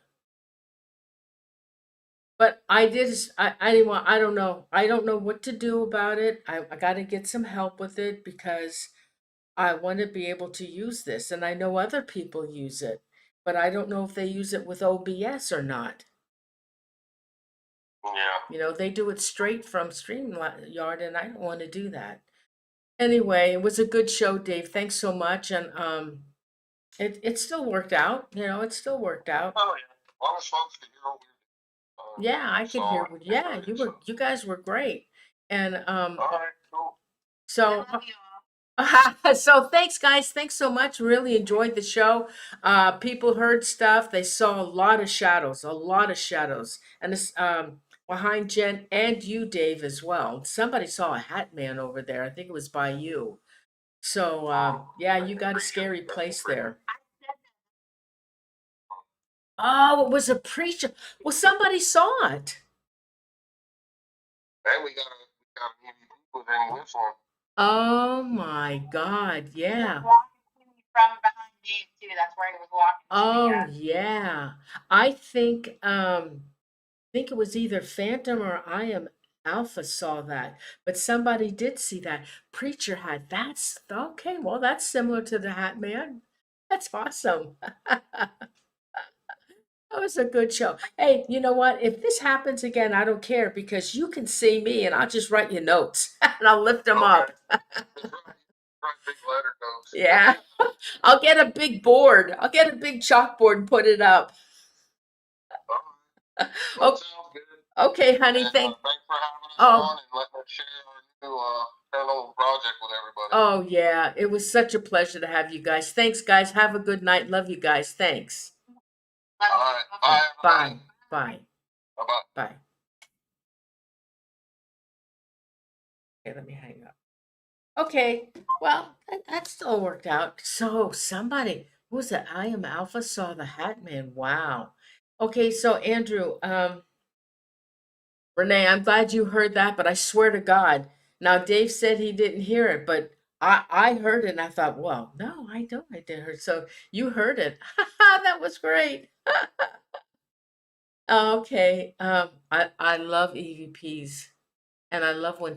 S1: But I didn't want, I don't know. I don't know what to do about it. I got to get some help with it because I want to be able to use this. And I know other people use it, but I don't know if they use it with OBS or not.
S5: Yeah.
S1: They do it straight from StreamYard, and I don't want to do that. Anyway, it was a good show, Dave. Thanks so much. And it still worked out. It still worked out.
S5: Oh yeah. As long as folks can hear what we're doing.
S1: Yeah, I can hear. Yeah, you guys were great. And
S5: All right, cool.
S1: so so thanks, guys. Thanks so much. Really enjoyed the show. People heard stuff. They saw a lot of shadows. And this behind Jen and you, Dave, as well. Somebody saw a hat man over there. I think it was by you. So yeah, you got a scary place there. Oh, it was a preacher. Well, somebody saw it.
S5: And we got an EVP with him whistling.
S1: Oh my God! Yeah.
S2: From behind Dave too. That's where he was walking.
S1: Oh yeah. I think it was either Phantom or I Am Alpha saw that, but somebody did see that preacher hat. That's okay. Well, that's similar to the Hat Man. That's awesome. That was a good show. Hey, you know what? If this happens again, I don't care because you can see me and I'll just write you notes and I'll lift them up.
S5: Right, big letter notes.
S1: Yeah. I'll get a big board. I'll get a big chalkboard and put it up.
S5: Well,
S1: Oh,
S5: sounds good.
S1: okay, honey.
S5: And,
S1: Thank.
S5: thanks for having us
S1: Oh.
S5: on and letting us share our new paranormal project with everybody.
S1: Oh yeah, it was such a pleasure to have you guys. Thanks, guys. Have a good night. Love you guys. Thanks.
S5: All right. Bye, everybody.
S1: Bye.
S5: Bye-bye.
S1: Bye. Okay, let me hang up. Okay, well, that still worked out. So somebody, who was it? I am Alpha saw the Hat Man. Wow. Okay, so Andrew, Renee, I'm glad you heard that, but I swear to God, now Dave said he didn't hear it, but I heard it and I thought, well, no, I don't. I didn't hear it. So you heard it. That was great. Okay, I love EVPs. And I love when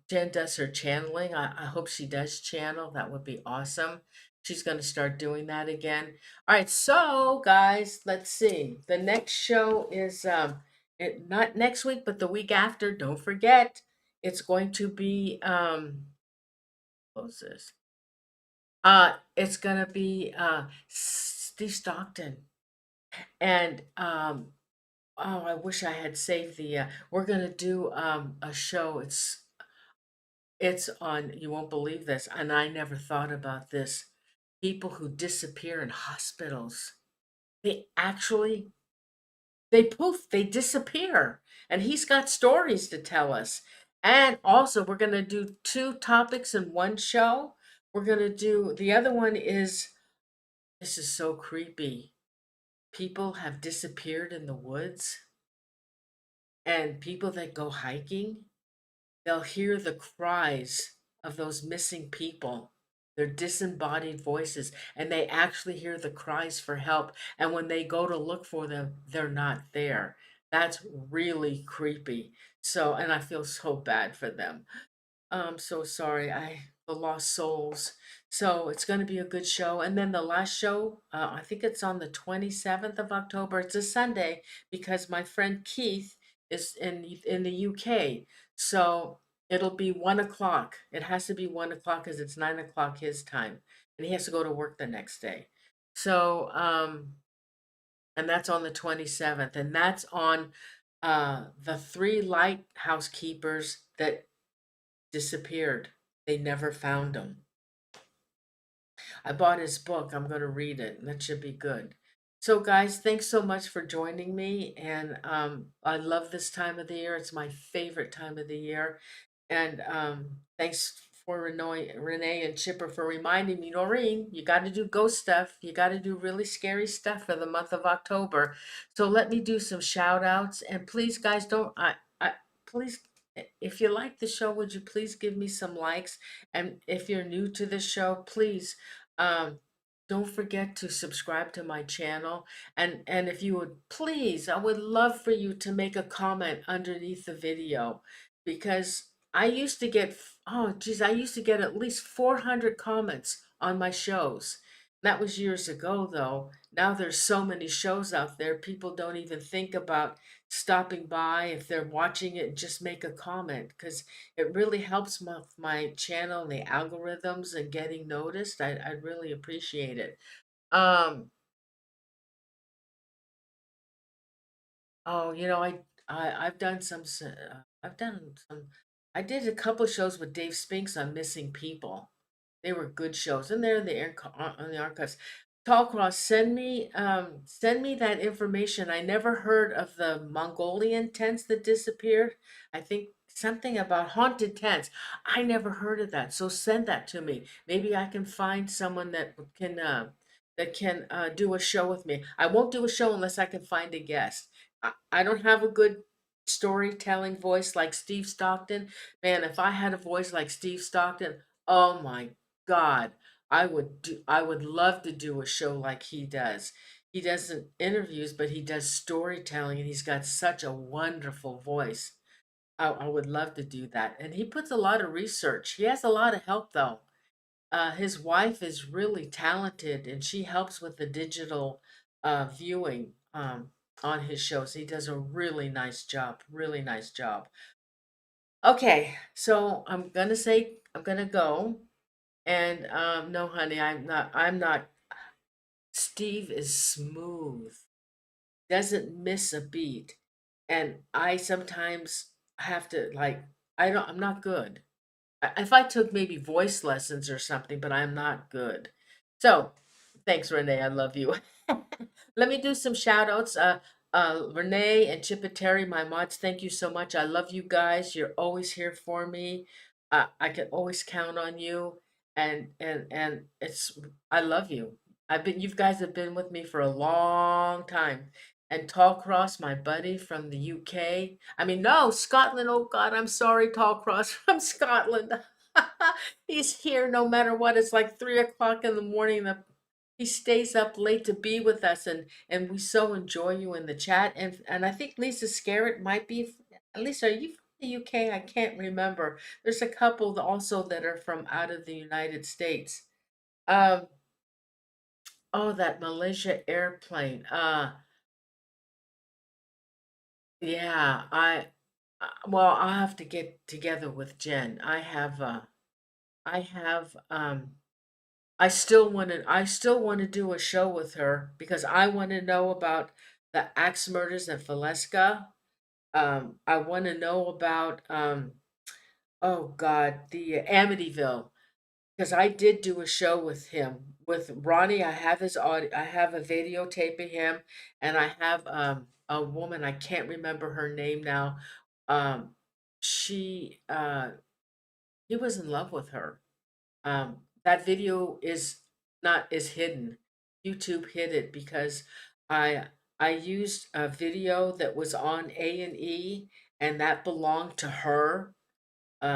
S1: Jen does her channeling. I hope she does channel. That would be awesome. She's going to start doing that again. All right, so guys, let's see. The next show is not next week, but the week after. Don't forget, it's going to be what was this? It's going to be Steve Stockton, and oh, I wish I had saved the. We're going to do a show. It's on, you won't believe this, and I never thought about this. People who disappear in hospitals. They actually, they poof, they disappear. And he's got stories to tell us. And also, we're going to do two topics in one show. We're going to do, the other one is, this is so creepy. People have disappeared in the woods, and people that go hiking, they'll hear the cries of those missing people, their disembodied voices, and they actually hear the cries for help. And when they go to look for them, they're not there. That's really creepy. So, and I feel so bad for them. I'm so sorry. The lost souls. So it's going to be a good show. And then the last show, I think it's on the 27th of October. It's a Sunday because my friend Keith is in the UK. So it'll be 1 o'clock. It has to be 1 o'clock because it's 9 o'clock his time, and he has to go to work the next day. So and that's on the 27th, and that's on the three lighthouse keepers that disappeared. They never found him. I bought his book. I'm going to read it, and that should be good. So, guys, thanks so much for joining me. And I love this time of the year. It's my favorite time of the year. And thanks for Renee and Chipper for reminding me, Norene, you got to do ghost stuff. You got to do really scary stuff for the month of October. So let me do some shout outs. And please, guys, please, if you like the show, would you please give me some likes? And if you're new to the show, please um, don't forget to subscribe to my channel. And if you would please, I would love for you to make a comment underneath the video, because I used to get, oh geez, I used to get at least 400 comments on my shows. That was years ago, though. Now there's so many shows out there, people don't even think about stopping by. If they're watching it, just make a comment, because it really helps my channel and the algorithms and getting noticed. I really appreciate it. Um, oh, I've done I've done some, I did a couple of shows with Dave Spinks on missing people. They were good shows, and they're in on the archives. Tallcross, send me that information. I never heard of the Mongolian tents that disappeared. I think something about haunted tents. I never heard of that. So send that to me. Maybe I can find someone that can do a show with me. I won't do a show unless I can find a guest. I don't have a good storytelling voice like Steve Stockton. Man, if I had a voice like Steve Stockton, oh my God, I would love to do a show like he does. He doesn't interviews, but he does storytelling, and he's got such a wonderful voice. I would love to do that. And he puts a lot of research. He has a lot of help though. His wife is really talented, and she helps with the digital viewing on his shows. He does a really nice job. Really nice job. Okay, so I'm gonna go. And no, honey, I'm not. Steve is smooth, doesn't miss a beat. And I sometimes have to, like, I'm not good. If I took maybe voice lessons or something, but I'm not good. So thanks, Renee. I love you. Let me do some shout outs. Renee and Chip and Terry, my mods, thank you so much. I love you guys. You're always here for me. I can always count on you. And it's, I love you. You guys have been with me for a long time. And Tallcross, my buddy from the UK. I mean, no, Scotland. Oh God, I'm sorry, Tallcross from Scotland. He's here no matter what. It's like 3 o'clock in the morning. He stays up late to be with us, and we so enjoy you in the chat. And I think Lisa Scarrett might be. Lisa, are you from the UK? I can't remember. There's a couple also that are from out of the United States. Um, oh, that Malaysia airplane. Yeah, well, I'll have to get together with Jen. I have, I still want to do a show with her because I want to know about the axe murders in Valeska. I want to know about, oh God, the Amityville, because I did do a show with him with Ronnie. I have his audio, I have a videotape of him, and I have a woman, I can't remember her name now. Um, she he was in love with her. That video is hidden. YouTube hid it because I I used a video that was on A&E, and that belonged to her,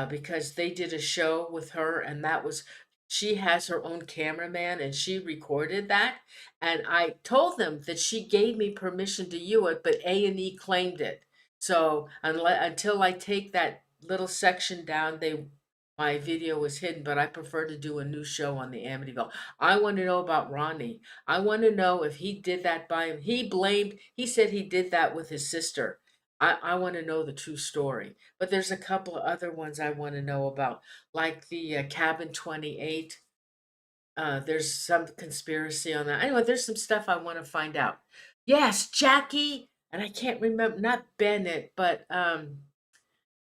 S1: because they did a show with her, and that was, she has her own cameraman and she recorded that, and I told them that she gave me permission to use it, but A&E claimed it. So until I take that little section down, they my video was hidden, but I prefer to do a new show on the Amityville. I want to know about Ronnie. I want to know if he did that by him. He said he did that with his sister. I want to know the true story. But there's a couple of other ones I want to know about, like the Cabin 28. There's some conspiracy on that. Anyway, there's some stuff I want to find out. Yes, Jackie, and I can't remember, not Bennett, but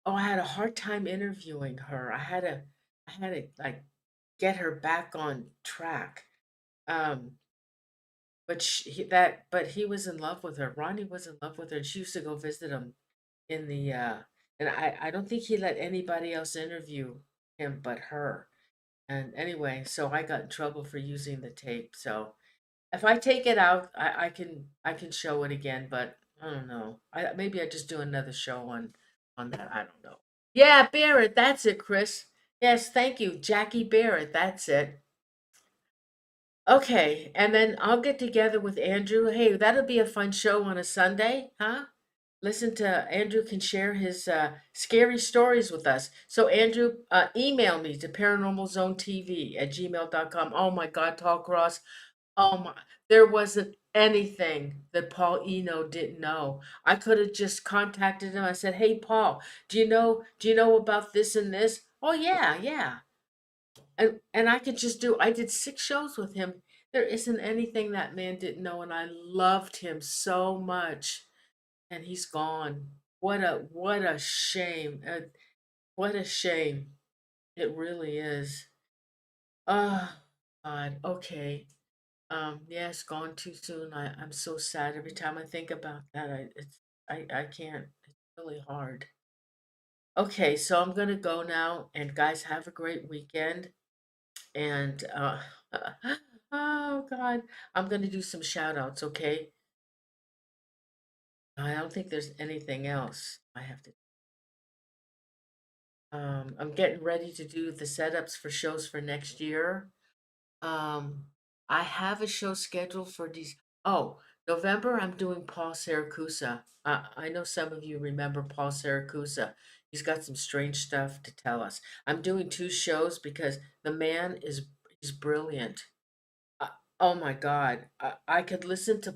S1: oh, I had a hard time interviewing her. I had to like get her back on track. Um, but he was in love with her. Ronnie was in love with her, and she used to go visit him in the and I don't think he let anybody else interview him but her. And anyway, so I got in trouble for using the tape. So if I take it out, I can show it again, but I don't know. Maybe I just do another show on that. I don't know. Yeah, Barrett, that's it, Chris. Yes, thank you, Jackie Barrett. That's it. Okay, and then I'll get together with Andrew. Hey, that'll be a fun show on a Sunday, huh? Listen to Andrew can share his scary stories with us. So Andrew, email me to paranormalzonetv@gmail.com. Oh my God, Talk Ross. Oh my, there wasn't anything that Paul Eno didn't know. I could have just contacted him. I said, "Hey Paul, do you know about this and this?" Oh yeah, yeah. And I did 6 shows with him. There isn't anything that man didn't know, and I loved him so much. And he's gone. What a shame. What a shame. It really is. Oh God. Okay. Yeah, it's gone too soon. I'm so sad every time I think about that. I can't. It's really hard. Okay, so I'm gonna go now, and guys, have a great weekend. And oh God, I'm gonna do some shout outs, okay? I don't think there's anything else I have to. I'm getting ready to do the setups for shows for next year. Um, I have a show scheduled for these. Oh, November, I'm doing Paul Saracusa. I know some of you remember Paul Saracusa. He's got some strange stuff to tell us. I'm doing 2 shows because the man he's brilliant. Uh, oh my God, I could listen to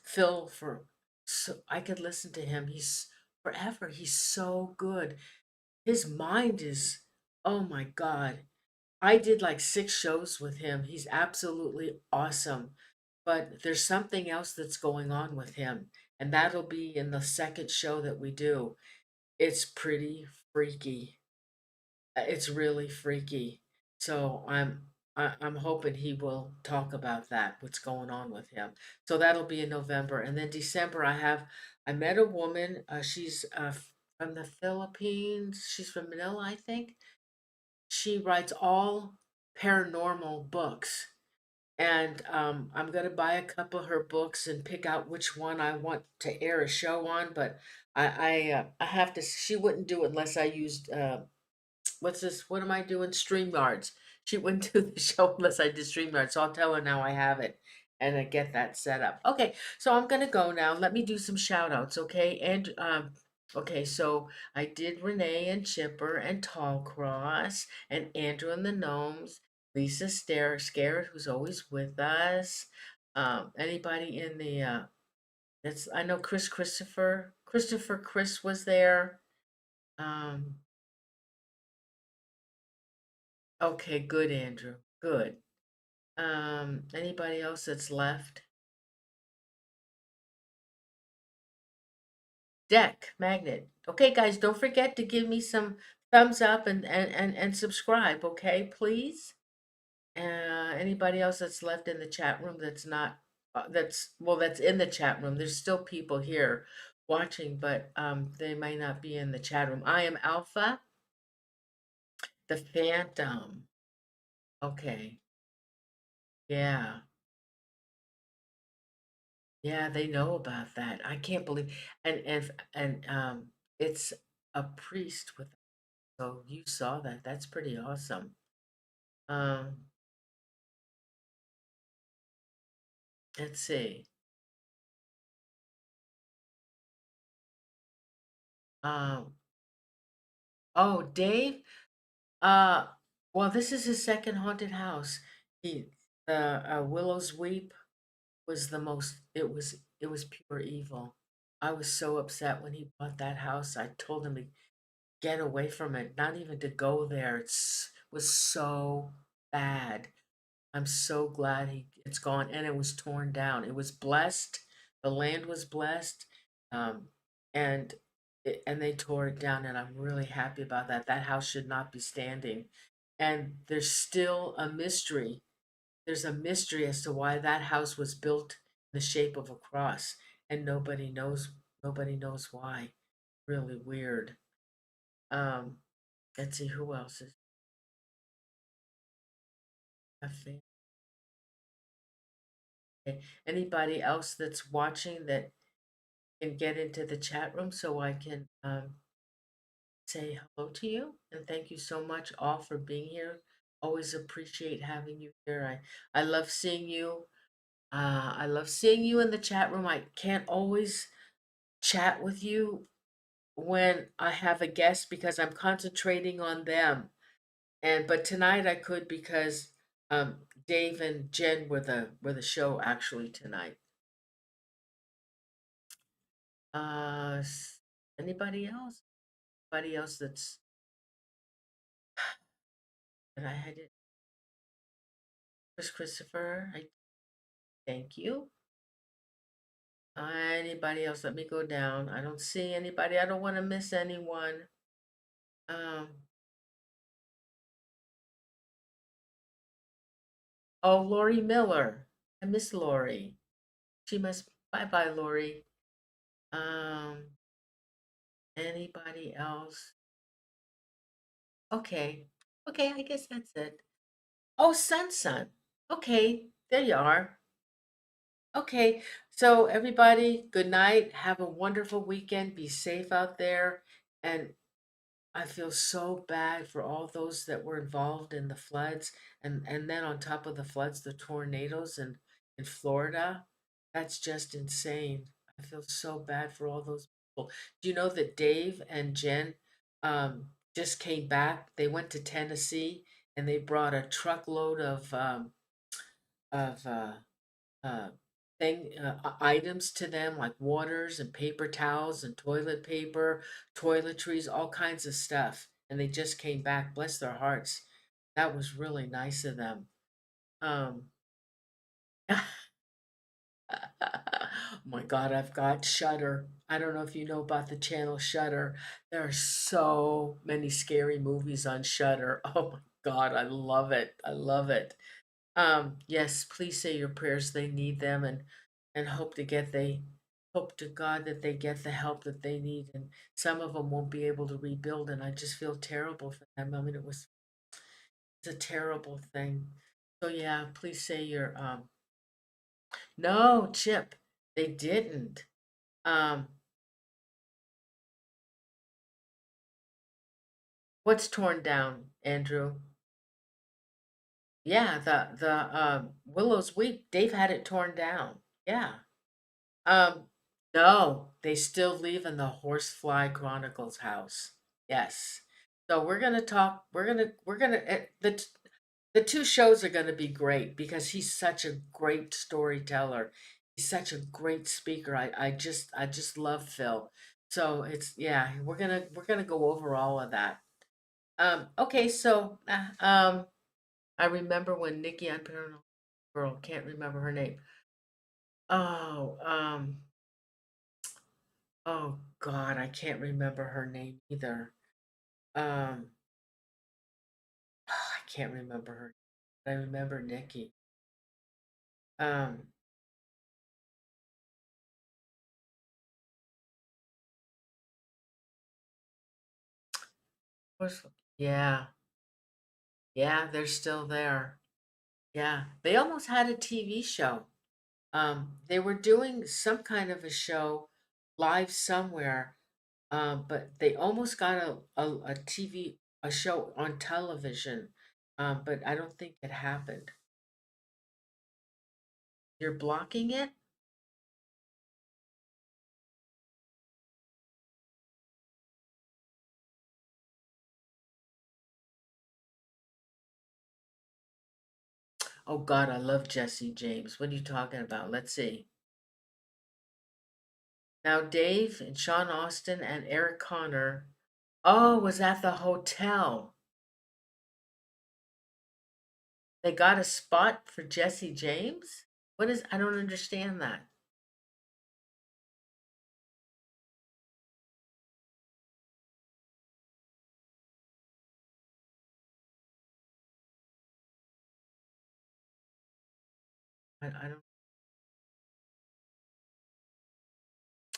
S1: Phil for so I could listen to him. He's forever. He's so good. His mind is, oh my God. I did like 6 shows with him. He's absolutely awesome. But there's something else that's going on with him, and that'll be in the second show that we do. It's pretty freaky. It's really freaky. So I'm hoping he will talk about that, what's going on with him. So that'll be in November. And then December, I met a woman. She's from the Philippines. She's from Manila, I think. She writes all paranormal books. And I'm going to buy a couple of her books and pick out which one I want to air a show on. But I have to, she wouldn't do it unless I used what's this? What am I doing? StreamYards. She wouldn't do the show unless I did StreamYards. So I'll tell her now I have it and I get that set up. Okay, so I'm gonna go now. Let me do some shout outs, okay? And okay, so I did Renee and Chipper and Tallcross and Andrew and the Gnomes, Lisa Scared, who's always with us. Anybody in the it's I know Christopher Chris was there. Um Okay, good, Andrew. Good. Anybody else that's left? Deck, magnet. Okay, guys, don't forget to give me some thumbs up and subscribe, okay, please? Anybody else that's left in the chat room that's not that's in the chat room. There's still people here watching, but they might not be in the chat room. I am Alpha, the Phantom. Okay. Yeah. Yeah, they know about that. I can't believe and it's a priest with so you saw that. That's pretty awesome. Um let's see. Um oh, Dave, uh well, this is his second haunted house. He Willow's Weep was the most it was pure evil. I was so upset when he bought that house. I told him to get away from it, not even to go there. Was so bad. I'm so glad it's gone and it was torn down. It was blessed. The land was blessed. Um, and and they tore it down and I'm really happy about that. That house should not be standing. And there's still a mystery. There's a mystery as to why that house was built in the shape of a cross and nobody knows why. Really weird. Um, let's see who else is a fan. Okay. Anybody else that's watching that can get into the chat room so I can say hello to you and thank you so much all for being here. Always appreciate having you here. I love seeing you. I love seeing you in the chat room. I can't always chat with you when I have a guest because I'm concentrating on them. But tonight I could because um, Dave and Jen were the show actually tonight. Anybody else? Anybody else that I had it? Christopher, I thank you. Anybody else? Let me go down. I don't see anybody. I don't want to miss anyone. Um, oh, Lori Miller. I miss Lori. She must. Bye bye, Lori. Um, anybody else? Okay. Okay, I guess that's it. Oh, Sun. Okay, there you are. Okay, so everybody, good night. Have a wonderful weekend. Be safe out there. And I feel so bad for all those that were involved in the floods and then on top of the floods, the tornadoes in Florida. That's just insane. I feel so bad for all those people. Do you know that Dave and Jen just came back? They went to Tennessee and they brought a truckload of uh, items to them like waters and paper towels and toilet paper, toiletries, all kinds of stuff. And they just came back. Bless their hearts. That was really nice of them. Um, oh my God, I've got Shudder. I don't know if you know about the channel Shudder. There are so many scary movies on Shudder. Oh my God, I love it. I love it. Yes, please say your prayers. They need them, and hope to God that they get the help that they need. And some of them won't be able to rebuild, and I just feel terrible for them. I mean, it's a terrible thing. So yeah, please say your no, Chip, they didn't. Um, what's torn down, Andrew? Yeah, the Willow's Week. Dave had it torn down. Yeah. Um, no, they still live in the Horsefly Chronicles house. Yes. So we're gonna talk. The two shows are gonna be great because he's such a great storyteller. He's such a great speaker. I just love Phil. So it's yeah. We're gonna go over all of that. Okay. So I remember when Nikki on Paranormal Girl can't remember her name. Oh, oh God, I can't remember her name either. Um, I can't remember her. I remember Nikki. Um, what's, yeah, yeah, they're still there. Yeah, they almost had a TV show. They were doing some kind of a show live somewhere, but they almost got a TV a show on television, but I don't think it happened. You're blocking it? Oh God, I love Jesse James. What are you talking about? Let's see. Now Dave and Sean Austin and Eric Connor. Oh, was at the hotel. They got a spot for Jesse James? What is I don't understand that. I don't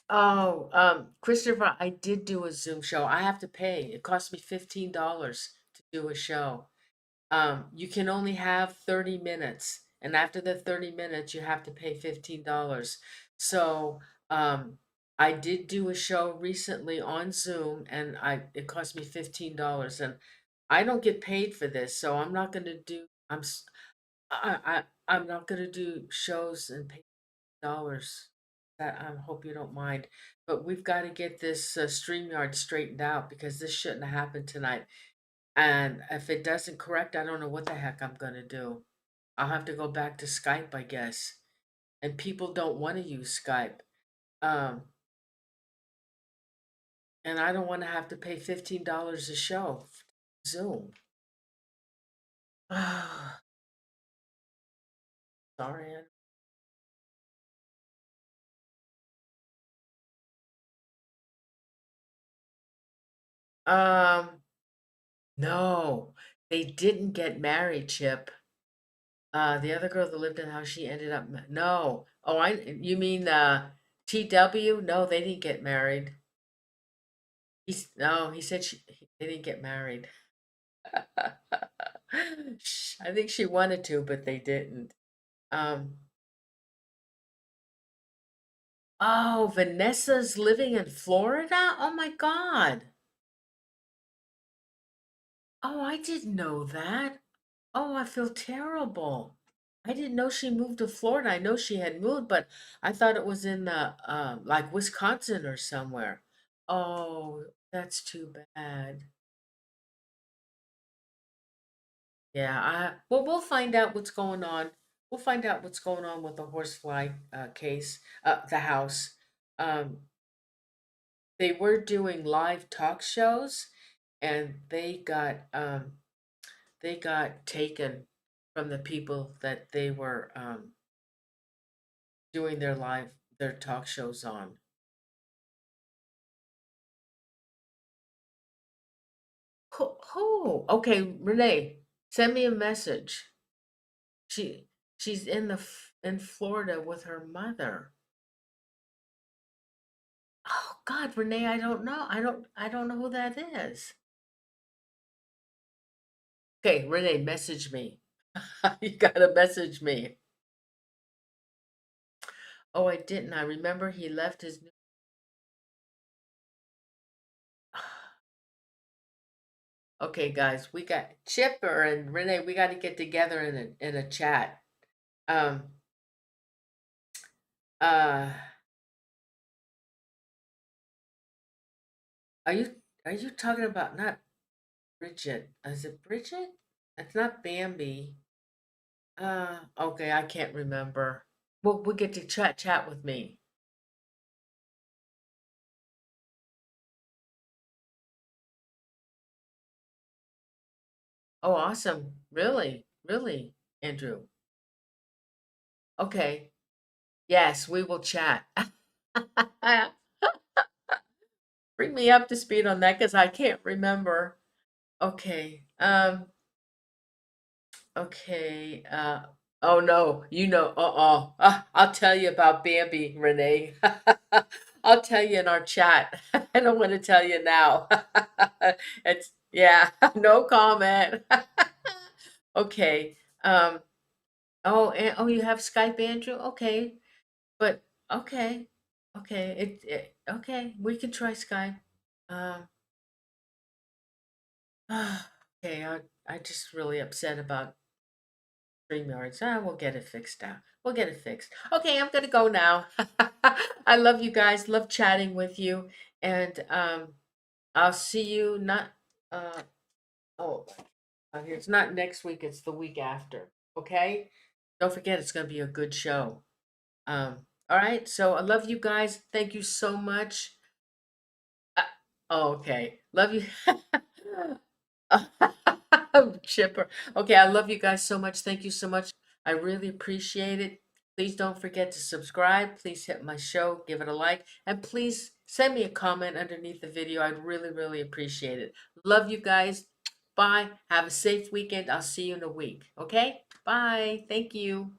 S1: Oh, Christopher, I did do a Zoom show. I have to pay. It cost me $15 to do a show. You can only have 30 minutes, and after the 30 minutes, you have to pay $15. So, I did do a show recently on Zoom, and it cost me $15, and I don't get paid for this, so I'm not going to do. I'm not going to do shows and pay dollars. That I hope you don't mind, but we've got to get this StreamYard straightened out because this shouldn't have happened tonight. And if it doesn't correct, I don't know what the heck I'm gonna do. I'll have to go back to Skype, I guess. And people don't want to use Skype. Um, and I don't want to have to pay $15 a show. Zoom. Sorry. No, they didn't get married, Chip. The other girl that lived in the house, she ended up no. Oh, you mean TW? No, they didn't get married. No, he said they didn't get married. I think she wanted to, but they didn't. Um, oh, Vanessa's living in Florida? Oh my God. Oh, I didn't know that. Oh, I feel terrible. I didn't know she moved to Florida. I know she had moved, but I thought it was in like Wisconsin or somewhere. Oh, that's too bad. Yeah, well, we'll find out what's going on. We'll find out what's going on with the horsefly case, the house. Um, they were doing live talk shows, and they got taken from the people that they were doing their talk shows on. Who? Okay, Renee. Send me a message. She's in Florida with her mother. Oh God, Renee, I don't know. I don't know who that is. Okay, Renee, message me. You gotta message me. Oh, I didn't. I remember he left his new. Okay, guys, we got Chipper and Renee. We got to get together in a chat. Um. Uh. Are you are you talking about not Bridget? Is it Bridget? It's not Bambi. Okay, I can't remember. Well, we get to chat with me. Oh, awesome. Really? Really, Andrew? Okay. Yes, we will chat. Bring me up to speed on that because I can't remember. Okay. Okay. Oh no, I'll tell you about Bambi, Renee. I'll tell you in our chat. I don't want to tell you now. It's yeah, no comment. Okay. Oh, you have Skype, Andrew? Okay. But okay. Okay. Okay, we can try Skype. Um okay, I just really upset about StreamYards. We'll get it fixed out. We'll get it fixed. Okay, I'm gonna go now. I love you guys. Love chatting with you, and I'll see you not. Oh, it's not next week. It's the week after. Okay. Don't forget, it's gonna be a good show. All right. So I love you guys. Thank you so much. Uh, oh, okay. Love you. Chipper. Okay, I love you guys so much. Thank you so much. I really appreciate it. Please don't forget to subscribe. Please hit my show, give it a like, and please send me a comment underneath the video. I'd really, really appreciate it. Love you guys. Bye. Have a safe weekend. I'll see you in a week. Okay? Bye. Thank you.